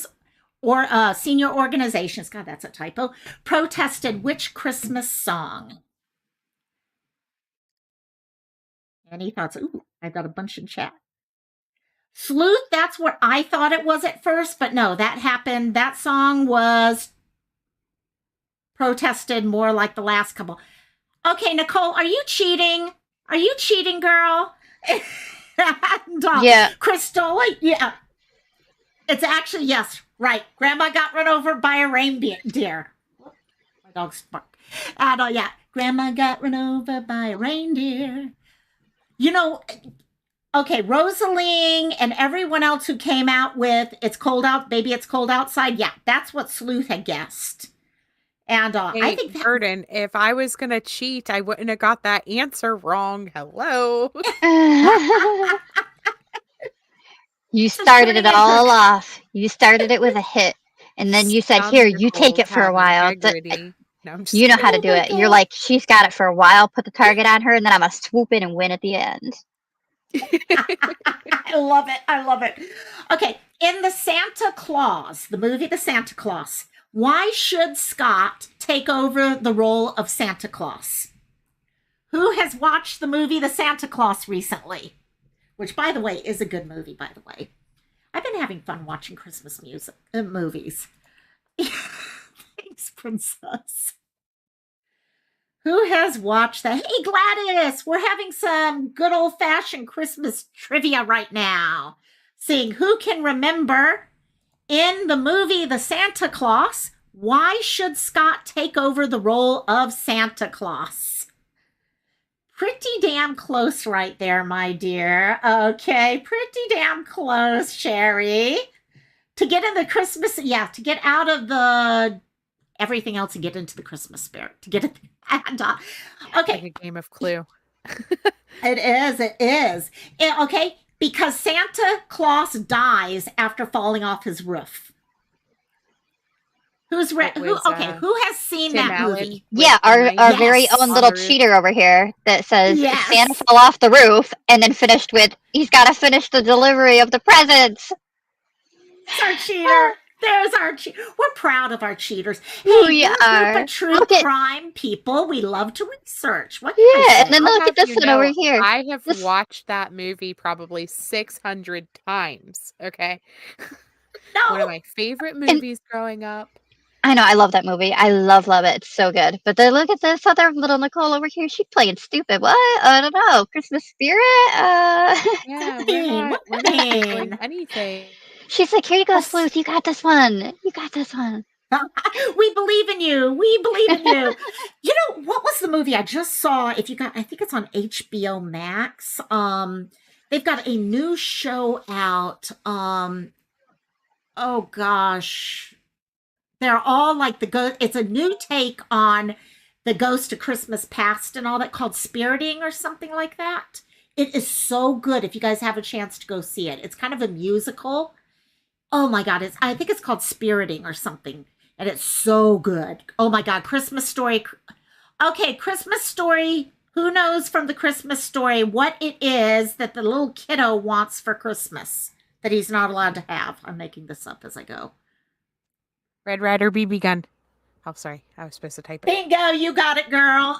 [SPEAKER 1] organizations, God, that's a typo, protested which Christmas song? Any thoughts? Ooh, I got a bunch in chat. Sleuth, that's what I thought it was at first, but no, that happened. That song was protested more like the last couple. Okay, Nicole, are you cheating? Are you cheating, girl? And,
[SPEAKER 2] Yeah.
[SPEAKER 1] Cristola, yeah. It's actually, yes, right. Grandma got run over by a reindeer. My dog's bark. And yeah, Grandma got run over by a reindeer. You know, okay, Rosalie and everyone else who came out with "It's Cold Out, Baby, It's Cold Outside." Yeah, that's what Sleuth had guessed. And
[SPEAKER 3] Hey,
[SPEAKER 1] I think that,
[SPEAKER 3] Burden, if I was going to cheat, I wouldn't have got that answer wrong. Hello.
[SPEAKER 2] You started it
[SPEAKER 1] pretty
[SPEAKER 2] all off. You started it with a hit. And then you said, here, you take it for a while.
[SPEAKER 3] No, I'm just
[SPEAKER 2] You know how to
[SPEAKER 1] Oh
[SPEAKER 2] do
[SPEAKER 1] my
[SPEAKER 2] it. You're
[SPEAKER 1] God.
[SPEAKER 2] like, she's got it for a while, put the target on her, and then I'm going to swoop in and win at the end.
[SPEAKER 1] I love it. I love it. Okay, in the Santa Claus, the movie The Santa Claus, why should Scott take over the role of Santa Claus? Who has watched the movie The Santa Claus recently? Which, by the way, is a good movie, by the way. I've been having fun watching Christmas movies. Thanks, Princess. Who has watched that? Hey, Gladys, we're having some good old-fashioned Christmas trivia right now. Seeing who can remember in the movie The Santa Claus, why should Scott take over the role of Santa Claus? Pretty damn close right there, my dear. Okay, pretty damn close, Sherry. To get in the Christmas, yeah, to get out of the everything else and get into the Christmas spirit. To get it, and, okay.
[SPEAKER 3] Like a game of Clue.
[SPEAKER 1] It is. Okay, because Santa Claus dies after falling off his roof. Who has seen
[SPEAKER 3] Tim
[SPEAKER 1] that
[SPEAKER 3] Allen
[SPEAKER 1] movie?
[SPEAKER 3] with
[SPEAKER 2] Yeah,
[SPEAKER 3] the
[SPEAKER 2] our
[SPEAKER 3] knife
[SPEAKER 2] very
[SPEAKER 1] Yes.
[SPEAKER 2] own
[SPEAKER 3] on
[SPEAKER 2] little
[SPEAKER 3] the roof.
[SPEAKER 2] cheater over here that says
[SPEAKER 1] Yes.
[SPEAKER 2] Santa fell off the roof and then finished with, he's got to finish the delivery of the presents.
[SPEAKER 1] It's our cheater. There's our we're proud of our cheaters.
[SPEAKER 2] Ooh,
[SPEAKER 1] Hey,
[SPEAKER 2] you
[SPEAKER 1] we're a group
[SPEAKER 2] are.
[SPEAKER 1] of true
[SPEAKER 2] Look at
[SPEAKER 1] crime people. We love to research. What can I
[SPEAKER 2] yeah, and
[SPEAKER 1] say?
[SPEAKER 2] then
[SPEAKER 3] I'll
[SPEAKER 2] look at
[SPEAKER 3] have
[SPEAKER 2] this
[SPEAKER 3] you
[SPEAKER 2] one over
[SPEAKER 3] know,
[SPEAKER 2] here.
[SPEAKER 3] I have
[SPEAKER 2] This
[SPEAKER 3] watched that movie probably 600 times. Okay. One of
[SPEAKER 1] No.
[SPEAKER 3] my favorite
[SPEAKER 2] and
[SPEAKER 3] movies growing up.
[SPEAKER 2] I know I love that movie. I love it. It's so good. But then look at this other little Nicole over here. She's playing stupid. What? I don't know. Christmas spirit.
[SPEAKER 3] Yeah,
[SPEAKER 1] What
[SPEAKER 3] we're
[SPEAKER 1] do
[SPEAKER 3] not
[SPEAKER 1] you
[SPEAKER 3] doing
[SPEAKER 1] mean?
[SPEAKER 3] anything.
[SPEAKER 2] She's like, here you go,
[SPEAKER 1] Well,
[SPEAKER 2] Sleuth. You got this one. You got this one.
[SPEAKER 1] we believe in you. We believe in you. You know, what was the movie I just saw? If you got, I think it's on HBO Max. They've got a new show out. Oh gosh. They're all like it's a new take on the Ghost of Christmas Past and all that, called Spiriting or something like that. It is so good if you guys have a chance to go see it. It's kind of a musical. Oh my God, I think it's called Spiriting or something. And it's so good. Oh my God, Christmas Story. Okay, Christmas Story. Who knows from the Christmas Story what it is that the little kiddo wants for Christmas that he's not allowed to have? I'm making this up as I go.
[SPEAKER 3] Red Ryder BB gun. Oh, sorry. I was supposed to type it.
[SPEAKER 1] Bingo, you got it, girl.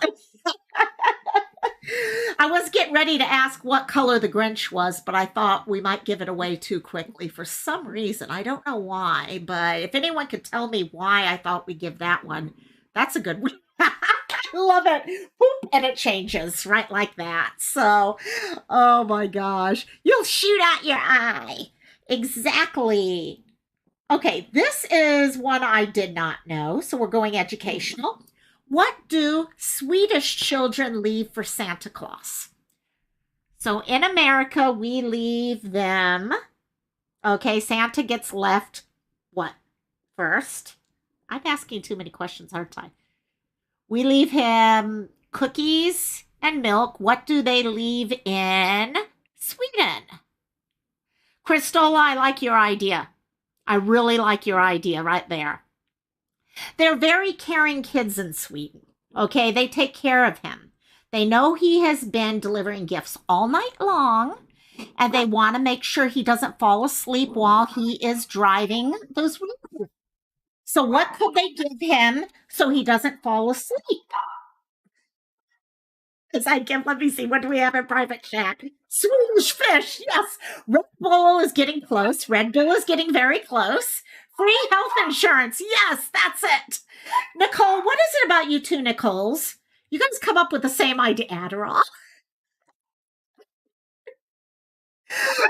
[SPEAKER 1] I was getting ready to ask what color the Grinch was, but I thought we might give it away too quickly for some reason. I don't know why, but if anyone could tell me why I thought we'd give that one, that's a good one. I love it. Boop, and it changes right like that. So, oh my gosh. You'll shoot out your eye. Exactly. Okay, this is one I did not know, so we're going educational. What do Swedish children leave for Santa Claus? So in America, we leave them. Okay, Santa gets left what first? I'm asking too many questions, aren't I? We leave him cookies and milk. What do they leave in Sweden? Crystal, I like your idea. I really like your idea right there. They're very caring kids in Sweden. Okay, they take care of him. They know he has been delivering gifts all night long, and they want to make sure he doesn't fall asleep while he is driving those wheels. So, what could they give him so he doesn't fall asleep? Because I can, let me see, what do we have in private chat? Swedish fish, yes. Red Bull is getting close. Red Bull is getting very close. Free health insurance, yes, that's it. Nicole, what is it about you two Nicoles? You guys come up with the same idea, Adderall.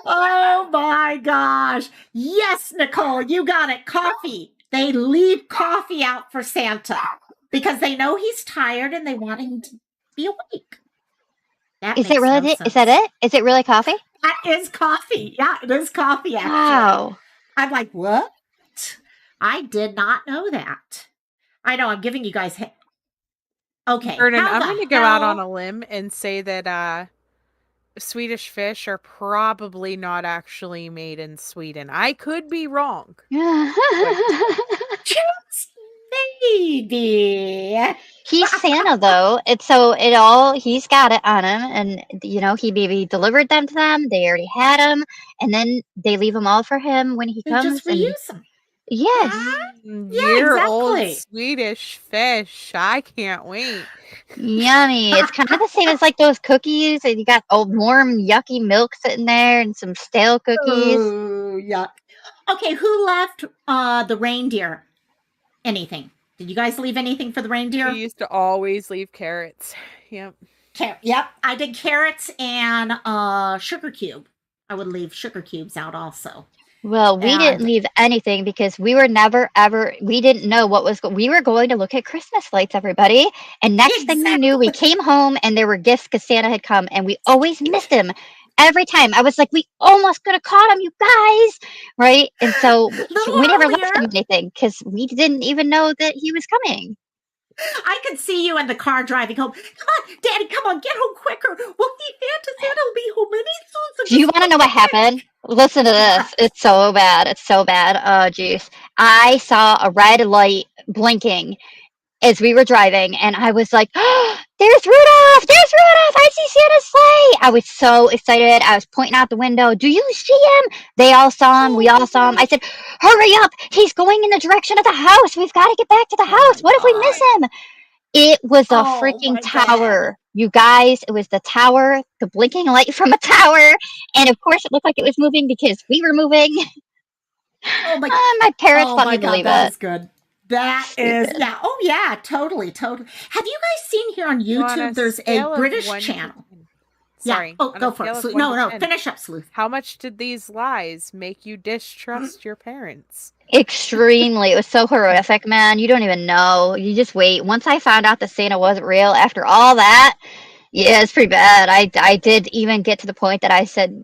[SPEAKER 1] Oh my gosh. Yes, Nicole, you got it. Coffee. They leave coffee out for Santa because they know he's tired and they want him to be awake. That
[SPEAKER 2] Is
[SPEAKER 1] makes
[SPEAKER 2] it really?
[SPEAKER 1] no sense.
[SPEAKER 2] Is that it? Is it really coffee?
[SPEAKER 1] That is coffee. Yeah, it is coffee, actually.
[SPEAKER 2] Wow.
[SPEAKER 1] I'm like, what? I did not know that. I know, I'm giving you guys. Okay.
[SPEAKER 3] Vernon,
[SPEAKER 1] how
[SPEAKER 3] I'm
[SPEAKER 1] the
[SPEAKER 3] going to go out on
[SPEAKER 1] hell-
[SPEAKER 3] a limb and say that Swedish fish are probably not actually made in Sweden. I could be wrong.
[SPEAKER 1] Just maybe.
[SPEAKER 2] He's Santa though. He's got it on him, and he maybe delivered them to them. They already had them, and then they leave them all for him when he
[SPEAKER 1] They
[SPEAKER 2] comes.
[SPEAKER 1] just
[SPEAKER 2] And
[SPEAKER 1] reuse them.
[SPEAKER 2] yes,
[SPEAKER 1] Yeah,
[SPEAKER 3] Year-old
[SPEAKER 1] exactly.
[SPEAKER 3] Swedish fish. I can't wait.
[SPEAKER 2] yummy. It's kind of the same as like those cookies, and you got old warm yucky milk sitting there, and some stale cookies.
[SPEAKER 1] Oh, yuck. Okay, who left the reindeer anything? Did you guys leave anything for the reindeer?
[SPEAKER 3] We used to always leave carrots. Yep.
[SPEAKER 1] Yep, I did carrots and sugar cube. I would leave sugar cubes out also.
[SPEAKER 2] Well, we didn't
[SPEAKER 1] And
[SPEAKER 2] leave anything because we were never ever. We didn't know what was. We were going to look at Christmas lights, everybody. And next thing we knew, we came home and there were gifts because Santa had come, and we always missed him every time. I was like, we almost could have caught him, you guys, right? And so we never left him anything because we didn't even know that he was coming.
[SPEAKER 1] I could see you in the car driving home. Come on, Daddy, come on, get home quicker. We'll see Santa will be home any soon.
[SPEAKER 2] Do you want to know what happened? Listen to this. It's so bad. It's so bad. Oh, jeez. I saw a red light blinking as we were driving, and I was like, oh, there's Rudolph! There's Rudolph! I see Santa's sleigh! I was so excited. I was pointing out the window. Do you see him? They all saw him. We all saw him. I said, hurry up! He's going in the direction of the house. We've got to get back to the
[SPEAKER 1] Oh
[SPEAKER 2] house.
[SPEAKER 1] my
[SPEAKER 2] What if we miss
[SPEAKER 1] God.
[SPEAKER 2] him? It was a
[SPEAKER 1] Oh
[SPEAKER 2] freaking
[SPEAKER 1] my God.
[SPEAKER 2] tower. You guys, it was the tower, the blinking light from a tower. And of course, it looked like it was moving because we were moving.
[SPEAKER 1] Oh my,
[SPEAKER 2] My parents
[SPEAKER 1] oh
[SPEAKER 2] thought
[SPEAKER 1] my
[SPEAKER 2] he'd
[SPEAKER 1] God,
[SPEAKER 2] believe
[SPEAKER 1] that
[SPEAKER 2] it.
[SPEAKER 1] is good. That is,
[SPEAKER 2] Stupid.
[SPEAKER 1] yeah. Oh yeah, totally, totally. Have you guys seen here on
[SPEAKER 3] So on a
[SPEAKER 1] YouTube? There's a
[SPEAKER 3] scale of
[SPEAKER 1] British
[SPEAKER 3] 1 to
[SPEAKER 1] channel.
[SPEAKER 3] 10.
[SPEAKER 1] Yeah.
[SPEAKER 3] Sorry,
[SPEAKER 1] Oh,
[SPEAKER 3] on a
[SPEAKER 1] go for it.
[SPEAKER 3] scale of
[SPEAKER 1] Sleuth.
[SPEAKER 3] 1
[SPEAKER 1] No,
[SPEAKER 3] to
[SPEAKER 1] no,
[SPEAKER 3] 10,
[SPEAKER 1] finish up, Sleuth.
[SPEAKER 3] how much did these lies make you distrust your parents?
[SPEAKER 2] Extremely. It was so horrific, man. You don't even know. You just wait. Once I found out that Santa wasn't real after all that, yeah, it's pretty bad. I did even get to the point that I said,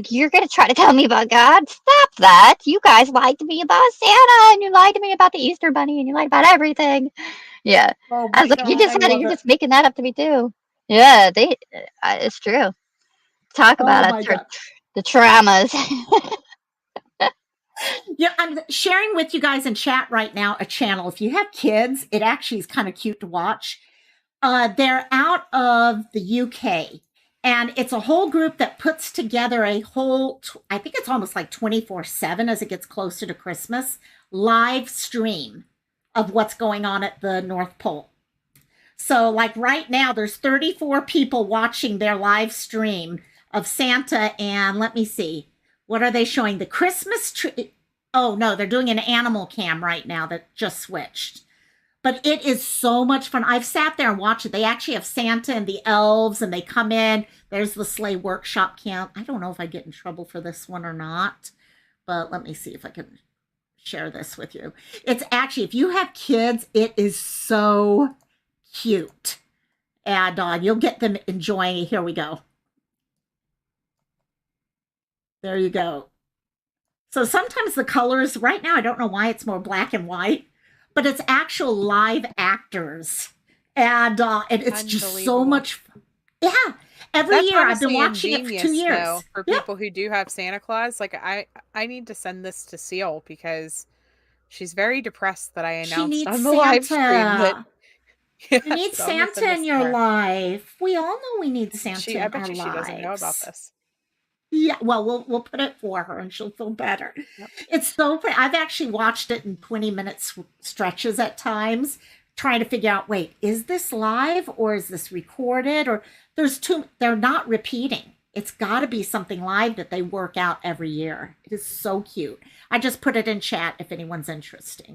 [SPEAKER 2] you're going to try to tell me about God? Stop that. You guys lied to me about Santa, and you lied to me about the Easter Bunny, and you lied about everything. Yeah.
[SPEAKER 1] Oh
[SPEAKER 2] I
[SPEAKER 1] my
[SPEAKER 2] was like,
[SPEAKER 1] God, I love
[SPEAKER 2] you're
[SPEAKER 1] it.
[SPEAKER 2] just making that up to me too. Yeah, it's true. Talk
[SPEAKER 1] Oh
[SPEAKER 2] about it.
[SPEAKER 1] my God.
[SPEAKER 2] The traumas.
[SPEAKER 1] Yeah, I'm sharing with you guys in chat right now a channel. If you have kids, it actually is kind of cute to watch. They're out of the UK, and it's a whole group that puts together a whole, I think it's almost like 24/7 as it gets closer to Christmas, live stream of what's going on at the North Pole. So, like right now, there's 34 people watching their live stream of Santa, and let me see, what are they showing? The Christmas tree. Oh no, they're doing an animal cam right now that just switched. But it is so much fun. I've sat there and watched it. They actually have Santa and the elves, and they come in. There's the sleigh workshop camp. I don't know if I get in trouble for this one or not, but let me see if I can share this with you. It's actually, if you have kids, it is so cute. And you'll get them enjoying it. Here we go. There you go. So sometimes the colors, right now, I don't know why it's more black and white, but it's actual live actors. And it's just so
[SPEAKER 3] Unbelievable.
[SPEAKER 1] much fun. Yeah. Every
[SPEAKER 3] That's
[SPEAKER 1] year I've been
[SPEAKER 3] honestly
[SPEAKER 1] watching it for 2
[SPEAKER 3] ingenious, though,
[SPEAKER 1] years.
[SPEAKER 3] for
[SPEAKER 1] Yeah.
[SPEAKER 3] people who do have Santa Claus. Like I need to send this to Seal because she's very depressed that I
[SPEAKER 1] She
[SPEAKER 3] announced
[SPEAKER 1] needs
[SPEAKER 3] on the live stream that
[SPEAKER 1] Santa.
[SPEAKER 3] yeah,
[SPEAKER 1] You need
[SPEAKER 3] so I'm gonna send
[SPEAKER 1] Santa
[SPEAKER 3] this
[SPEAKER 1] in
[SPEAKER 3] to
[SPEAKER 1] your
[SPEAKER 3] her.
[SPEAKER 1] life. We all know we need Santa
[SPEAKER 3] I
[SPEAKER 1] in
[SPEAKER 3] bet
[SPEAKER 1] our
[SPEAKER 3] you she doesn't know about
[SPEAKER 1] lives.
[SPEAKER 3] this.
[SPEAKER 1] Yeah, well, we'll put it for her, and she'll feel better.
[SPEAKER 3] Yep.
[SPEAKER 1] It's so funny. I've actually watched it in 20-minute stretches at times, trying to figure out, wait, is this live or is this recorded? Or there's two. They're not repeating. It's got to be something live that they work out every year. It is so cute. I just put it in chat if anyone's interested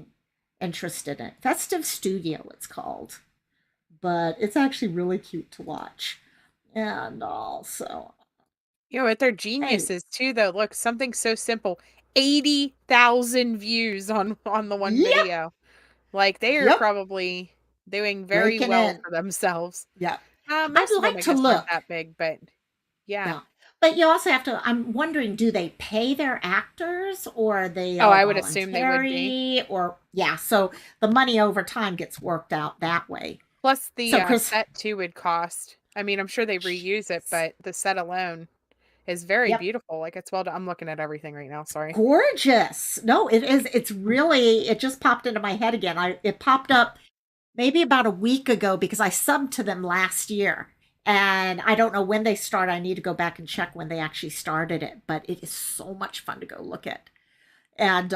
[SPEAKER 1] in it. Festive Studio, it's called, but it's actually really cute to watch. And also,
[SPEAKER 3] You know what? They're
[SPEAKER 1] hey,
[SPEAKER 3] geniuses too, though. Look, something so simple. 80,000 views on the one
[SPEAKER 1] yep,
[SPEAKER 3] video. Like they are
[SPEAKER 1] yep.
[SPEAKER 3] probably doing very
[SPEAKER 1] Raking
[SPEAKER 3] well
[SPEAKER 1] in.
[SPEAKER 3] for themselves.
[SPEAKER 1] Yeah.
[SPEAKER 3] Most
[SPEAKER 1] I'd
[SPEAKER 3] of them,
[SPEAKER 1] like
[SPEAKER 3] I
[SPEAKER 1] to
[SPEAKER 3] guess, aren't
[SPEAKER 1] look.
[SPEAKER 3] that big, but yeah.
[SPEAKER 1] Yeah. But you also have to, I'm wondering, do they pay their actors or are they
[SPEAKER 3] Oh,
[SPEAKER 1] all
[SPEAKER 3] I would assume they would be.
[SPEAKER 1] voluntary? Or, yeah, so the money over time gets worked out that way.
[SPEAKER 3] Plus the
[SPEAKER 1] So, Chris,
[SPEAKER 3] set too would cost. I mean, I'm sure they reuse it, but the set alone is very
[SPEAKER 1] yep,
[SPEAKER 3] beautiful. Like it's well done. I'm looking at everything right now. Sorry.
[SPEAKER 1] gorgeous. No, it is. It's really, it just popped into my head again. It popped up maybe about a week ago because I subbed to them last year. And I don't know when they start. I need to go back and check when they actually started it. But it is so much fun to go look at. And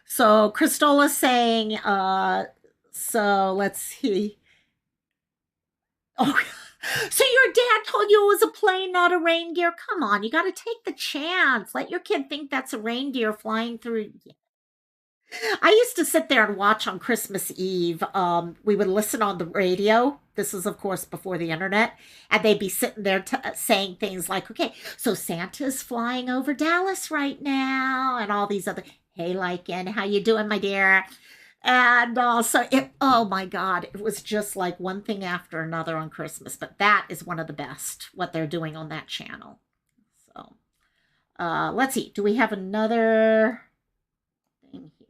[SPEAKER 1] so Cristola's saying, so let's see. Oh, so your dad told you it was a plane, not a reindeer? Come on, you got to take the chance. Let your kid think that's a reindeer flying through. I used to sit there and watch on Christmas Eve. We would listen on the radio. This was, of course, before the internet. And they'd be sitting there saying things like, okay, so Santa's flying over Dallas right now, and all these other, hey, Lycan, how you doing, my dear? And so oh my God, it was just like one thing after another on Christmas. But that is one of the best, what they're doing on that channel. So let's see. Do we have another thing here?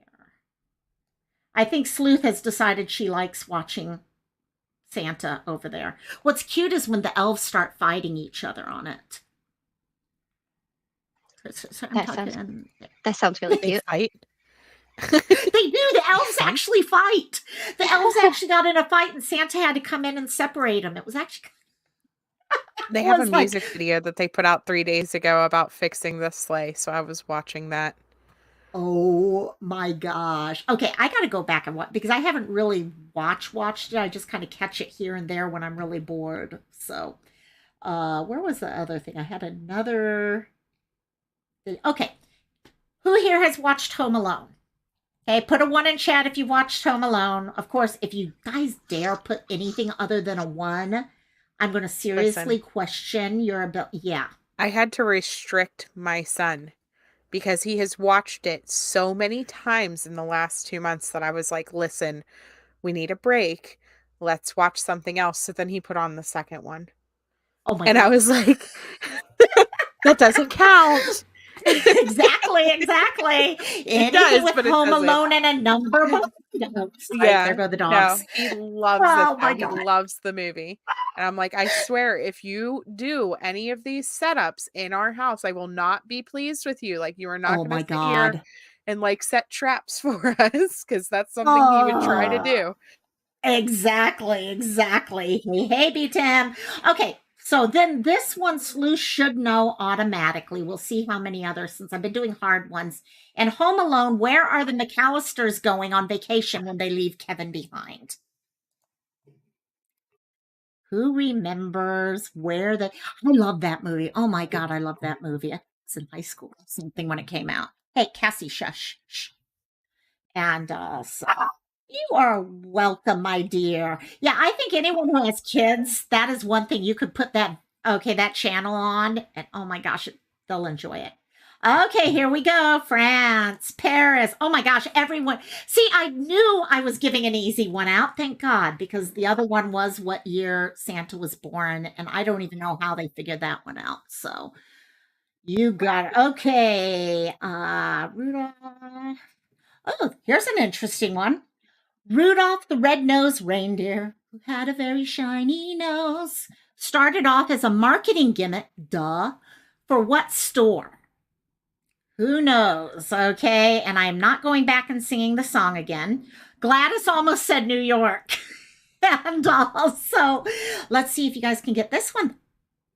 [SPEAKER 1] I think Sleuth has decided she likes watching Santa over there. What's cute is when the elves start fighting each other on it.
[SPEAKER 2] That sounds really
[SPEAKER 3] They
[SPEAKER 2] cute.
[SPEAKER 3] fight.
[SPEAKER 1] They do. The elves actually fight. The elves actually got in a fight, and Santa had to come in and separate them. It was actually.
[SPEAKER 3] They
[SPEAKER 1] It
[SPEAKER 3] have a
[SPEAKER 1] was like,
[SPEAKER 3] music video that they put out 3 days ago about fixing the sleigh, so I was watching that.
[SPEAKER 1] oh my gosh. Okay, I got to go back and watch because I haven't really watched it. I just kind of catch it here and there when I'm really bored. So, where was the other thing? I had another. Okay, who here has watched Home Alone? Okay, put a one in chat if you watched Home Alone. Of course, if you guys dare put anything other than a one, I'm going to seriously
[SPEAKER 3] Listen,
[SPEAKER 1] question your ability. Yeah.
[SPEAKER 3] I had to restrict my son because he has watched it so many times in the last 2 months that I was like, "Listen, we need a break. Let's watch something else." So then he put on the second one.
[SPEAKER 1] Oh my
[SPEAKER 3] And I
[SPEAKER 1] God.
[SPEAKER 3] was like, "That doesn't count."
[SPEAKER 1] Exactly, exactly.
[SPEAKER 3] It
[SPEAKER 1] Anything
[SPEAKER 3] does,
[SPEAKER 1] with
[SPEAKER 3] but it
[SPEAKER 1] Home
[SPEAKER 3] doesn't.
[SPEAKER 1] Alone and a number. No, sorry, there
[SPEAKER 3] Yeah.
[SPEAKER 1] go the
[SPEAKER 3] No,
[SPEAKER 1] dogs.
[SPEAKER 3] he loves it
[SPEAKER 1] Oh
[SPEAKER 3] though.
[SPEAKER 1] my
[SPEAKER 3] He
[SPEAKER 1] God.
[SPEAKER 3] loves the movie. And I'm like, "I swear if you do any of these setups in our house, I will not be pleased with you. Like you are not
[SPEAKER 1] Oh
[SPEAKER 3] going
[SPEAKER 1] my
[SPEAKER 3] to sit here
[SPEAKER 1] God.
[SPEAKER 3] and like set traps for us because that's something he would try to
[SPEAKER 1] Oh,
[SPEAKER 3] do."
[SPEAKER 1] exactly, exactly. Hey, hey, B Tim. Okay, so then this one Sleuth should know automatically. We'll see how many others since I've been doing hard ones. And Home Alone, where are the McAllisters going on vacation when they leave Kevin behind? Who remembers where they? I love that movie. Oh my God, I love that movie. I was in high school or something when it came out. Hey, Cassie, shush. Shh. And so you are welcome, my dear. Yeah, I think anyone who has kids, that is one thing you could put that channel on, and oh my gosh, they'll enjoy it. Okay, here we go. France, Paris. Oh my gosh, everyone. See, I knew I was giving an easy one out. Thank God, because the other one was what year Santa was born, and I don't even know how they figured that one out. So you got it. Okay. Rudolph. Oh, here's an interesting one. Rudolph the Red-Nosed Reindeer, who had a very shiny nose, started off as a marketing gimmick, duh, for what store? Who knows? Okay, and I'm not going back and singing the song again. Gladys almost said New York. And also, let's see if you guys can get this one.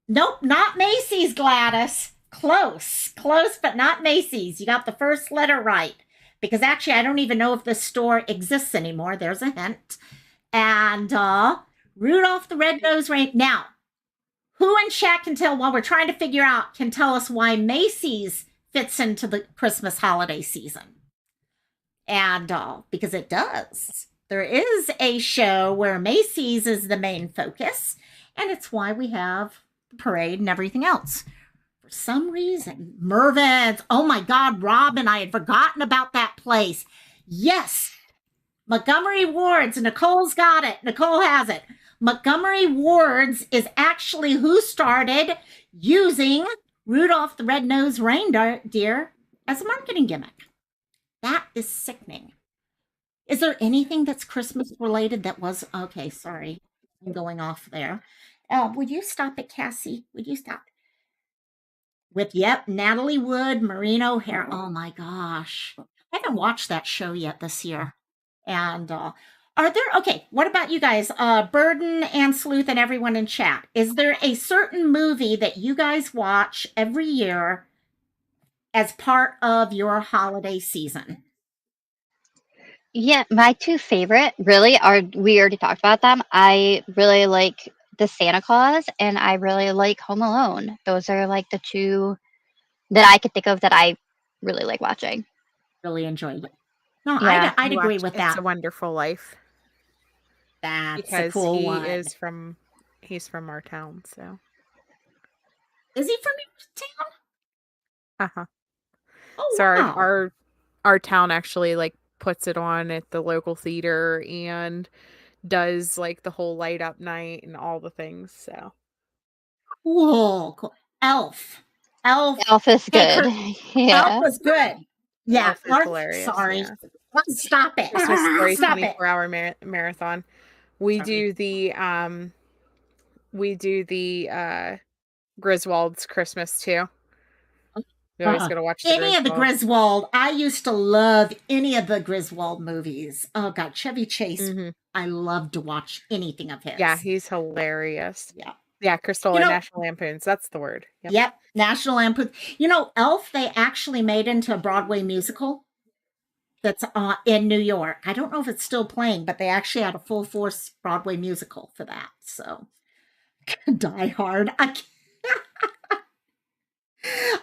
[SPEAKER 1] Nope, not Macy's, Gladys. Close, close, but not Macy's. You got the first letter right. Because actually, I don't even know if this store exists anymore. There's a hint. And Rudolph the Red-Nosed Reindeer. Now, who in chat can tell, while we're trying to figure out, can tell us why Macy's fits into the Christmas holiday season? And because it does. There is a show where Macy's is the main focus, and it's why we have the parade and everything else. For some reason, Mervin's, oh my God, Robin, I had forgotten about that place. Yes, Montgomery Ward's, Nicole's got it. Nicole has it. Montgomery Ward's is actually who started using Rudolph the Red-Nosed Reindeer as a marketing gimmick. That is sickening. Is there anything that's Christmas related that was okay? Sorry, I'm going off there. Would you stop it, Cassie? Would you stop? With Natalie Wood, Maureen O'Hara. Oh my gosh, I haven't watched that show yet this year. And are there okay? What about you guys? Burden and Sleuth and everyone in chat. Is there a certain movie that you guys watch every year as part of your holiday season?
[SPEAKER 2] Yeah, my two favorite really are, we already talked about them. I really like the Santa Claus and I really like Home Alone. Those are like the two that I could think of that I really like watching.
[SPEAKER 1] Really enjoyed it. No,
[SPEAKER 2] Yeah.
[SPEAKER 1] I'd
[SPEAKER 3] You
[SPEAKER 1] agree
[SPEAKER 3] watch
[SPEAKER 1] with
[SPEAKER 3] It's
[SPEAKER 1] that.
[SPEAKER 3] a Wonderful Life
[SPEAKER 1] That's a
[SPEAKER 3] because
[SPEAKER 1] cool one.
[SPEAKER 3] he's from our town, so.
[SPEAKER 1] Is he from your town?
[SPEAKER 3] Uh-huh.
[SPEAKER 1] Oh
[SPEAKER 3] So
[SPEAKER 1] wow.
[SPEAKER 3] our town actually like puts it on at the local theater and does like the whole light up night and all the things. So
[SPEAKER 1] Cool. Cool. Elf. Elf.
[SPEAKER 2] Elf is
[SPEAKER 1] Hey,
[SPEAKER 2] good.
[SPEAKER 1] Elf
[SPEAKER 2] Yeah.
[SPEAKER 1] was good. Yeah.
[SPEAKER 3] Elf is hilarious.
[SPEAKER 1] Sorry.
[SPEAKER 3] Yeah.
[SPEAKER 1] Stop it.
[SPEAKER 3] Christmas Story
[SPEAKER 1] Stop it.
[SPEAKER 3] 24-hour marathon. We
[SPEAKER 1] Sorry.
[SPEAKER 3] do the Griswold's Christmas too. We always got to watch the
[SPEAKER 1] Any of the
[SPEAKER 3] Griswold.
[SPEAKER 1] Griswold. I used to love any of the Griswold movies. Oh God, Chevy Chase.
[SPEAKER 3] Mhm.
[SPEAKER 1] I love to watch anything of his.
[SPEAKER 3] Yeah, he's hilarious.
[SPEAKER 1] Yeah.
[SPEAKER 3] Yeah, Crystal
[SPEAKER 1] You
[SPEAKER 3] and
[SPEAKER 1] know,
[SPEAKER 3] National Lampoons. That's the word. Yep.
[SPEAKER 1] yep. National Lampoon. You know, Elf, they actually made into a Broadway musical that's in New York. I don't know if it's still playing, but they actually had a full force Broadway musical for that. So, Die Hard.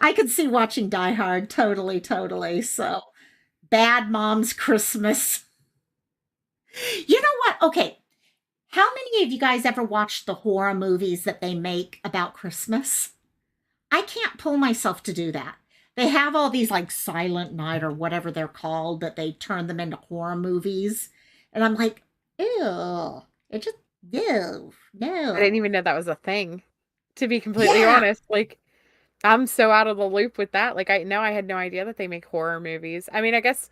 [SPEAKER 1] I could see watching Die Hard totally, totally. So, Bad Mom's Christmas. You know what? Okay. How many of you guys ever watched the horror movies that they make about Christmas? I can't pull myself to do that. They have all these like Silent Night or whatever they're called that they turn them into horror movies. And I'm like, ew. It just, ew,
[SPEAKER 3] I didn't
[SPEAKER 1] no.
[SPEAKER 3] even know that was a thing, to be completely
[SPEAKER 1] Yeah.
[SPEAKER 3] honest. Like, I'm so out of the loop with that. Like, I had no idea that they make horror movies. I mean, I guess,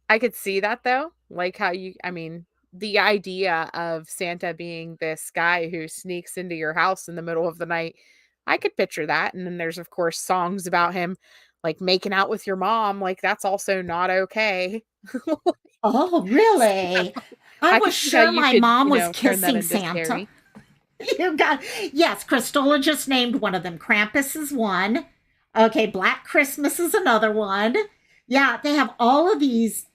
[SPEAKER 3] I could see that though. Like I mean, the idea of Santa being this guy who sneaks into your house in the middle of the night, I could picture that. And then there's of course songs about him like making out with your mom, like that's also not okay.
[SPEAKER 1] Oh,
[SPEAKER 3] So,
[SPEAKER 1] really? I
[SPEAKER 3] I
[SPEAKER 1] was
[SPEAKER 3] could see how
[SPEAKER 1] sure
[SPEAKER 3] you
[SPEAKER 1] my
[SPEAKER 3] could,
[SPEAKER 1] mom was
[SPEAKER 3] turn that
[SPEAKER 1] kissing
[SPEAKER 3] into
[SPEAKER 1] Santa.
[SPEAKER 3] scary.
[SPEAKER 1] You got, yes, Cristola just named one of them. Krampus is one. Okay, Black Christmas is another one. Yeah, they have all of these.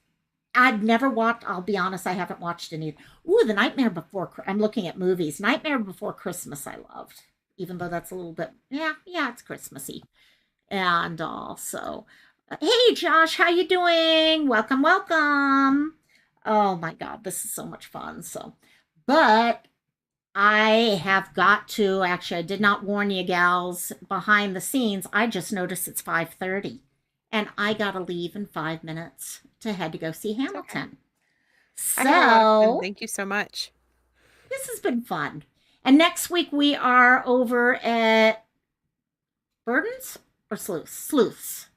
[SPEAKER 1] I've never watched, I'll be honest, I haven't watched any. Ooh, The Nightmare Before, I'm looking at movies. Nightmare Before Christmas I loved, even though that's a little bit, yeah, it's Christmassy. And also, hey Josh, how you doing? Welcome, welcome. Oh my God, this is so much fun. So, but I have got to, actually, I did not warn you gals behind the scenes. I just noticed it's 5:30 and I got to leave in 5 minutes to head to go see
[SPEAKER 3] It's okay.
[SPEAKER 1] Hamilton.
[SPEAKER 3] I had a lot of fun.
[SPEAKER 1] So
[SPEAKER 3] Thank you so much.
[SPEAKER 1] this has been fun. And next week we are over at Burdens or Sleuths? Sleuths.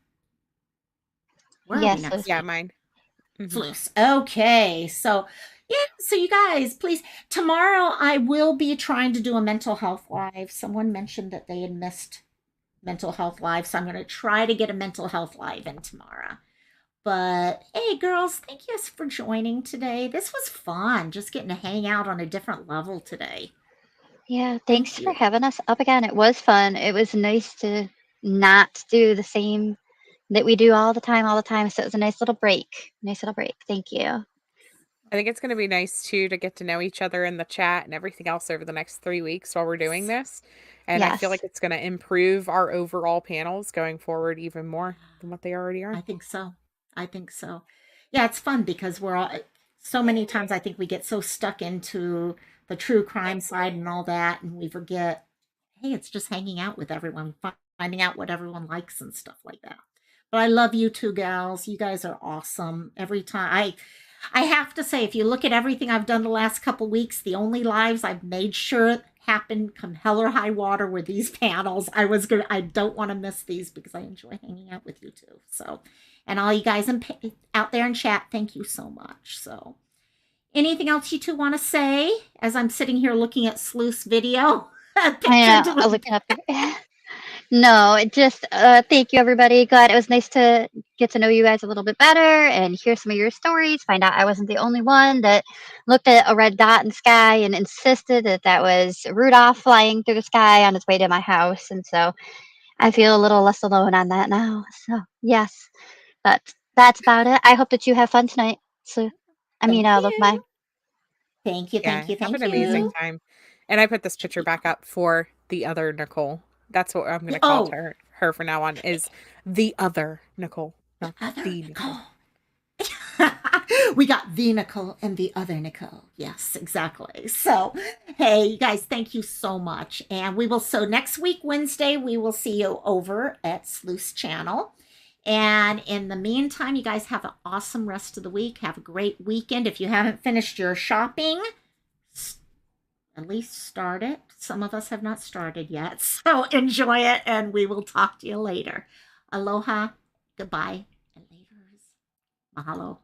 [SPEAKER 1] Where are we
[SPEAKER 2] Yes,
[SPEAKER 1] next
[SPEAKER 3] Yeah,
[SPEAKER 1] week?
[SPEAKER 3] mine. Mhm.
[SPEAKER 1] Sleuths. Okay. So, yeah. So, you guys, please, tomorrow I will be trying to do a mental health live. Someone mentioned that they had missed mental health live. So, I'm going to try to get a mental health live in tomorrow. But hey, girls, thank you for joining today. This was fun, just getting to hang out on a different level today.
[SPEAKER 2] Yeah, thanks
[SPEAKER 1] Thank
[SPEAKER 2] for
[SPEAKER 1] you.
[SPEAKER 2] having us up again. It was fun. It was nice to not do the same that we do all the time, all the time. So it was a nice little break. Nice little break. Thank you.
[SPEAKER 3] I think it's going to be nice too to get to know each other in the chat and everything else over the next 3 weeks while we're doing this. And I feel
[SPEAKER 2] Yes.
[SPEAKER 3] like it's going to improve our overall panels going forward even more than what they already are.
[SPEAKER 1] I think so. I think so. Yeah, it's fun because we're all, so many times I think we get so stuck into the true crime side and all that, and we forget, hey, it's just hanging out with everyone, finding out what everyone likes and stuff like that. But I love you two gals. You guys are awesome. Every time I have to say, if you look at everything I've done the last couple weeks, the only lives I've made sure happen come hell or high water were these panels. I don't want to miss these because I enjoy hanging out with you too. So, and all you guys out there in chat, thank you so much. So, anything else you two want to say as I'm sitting here looking at Sleuth's video?
[SPEAKER 2] I know. I'll look it up here. No, it just thank you everybody. Glad it was nice to get to know you guys a little bit better and hear some of your stories. Find out I wasn't the only one that looked at a red dot in the sky and insisted that that was Rudolph flying through the sky on his way to my house. And so I feel a little less alone on that now. So yes, but that's about it. I hope that you have fun tonight. So
[SPEAKER 1] Thank
[SPEAKER 2] look, my
[SPEAKER 1] you. Thank you. Thank
[SPEAKER 3] Yeah,
[SPEAKER 1] you.
[SPEAKER 3] have an
[SPEAKER 1] Thank
[SPEAKER 3] amazing
[SPEAKER 1] you.
[SPEAKER 3] time. And I put this picture back up for the other Nicole. That's what I'm going to call
[SPEAKER 1] Oh,
[SPEAKER 3] her from now on is the other Nicole,
[SPEAKER 1] the
[SPEAKER 3] not
[SPEAKER 1] other
[SPEAKER 3] the Nicole.
[SPEAKER 1] Nicole. We got the Nicole and the other Nicole. Yes, exactly. So, hey, you guys, thank you so much. And so next week, Wednesday, we will see you over at Sleuth's channel. And in the meantime, you guys have an awesome rest of the week. Have a great weekend. If you haven't finished your shopping, at least start it. Some of us have not started yet. So enjoy it, and we will talk to you later. Aloha, goodbye, and laters. Mahalo.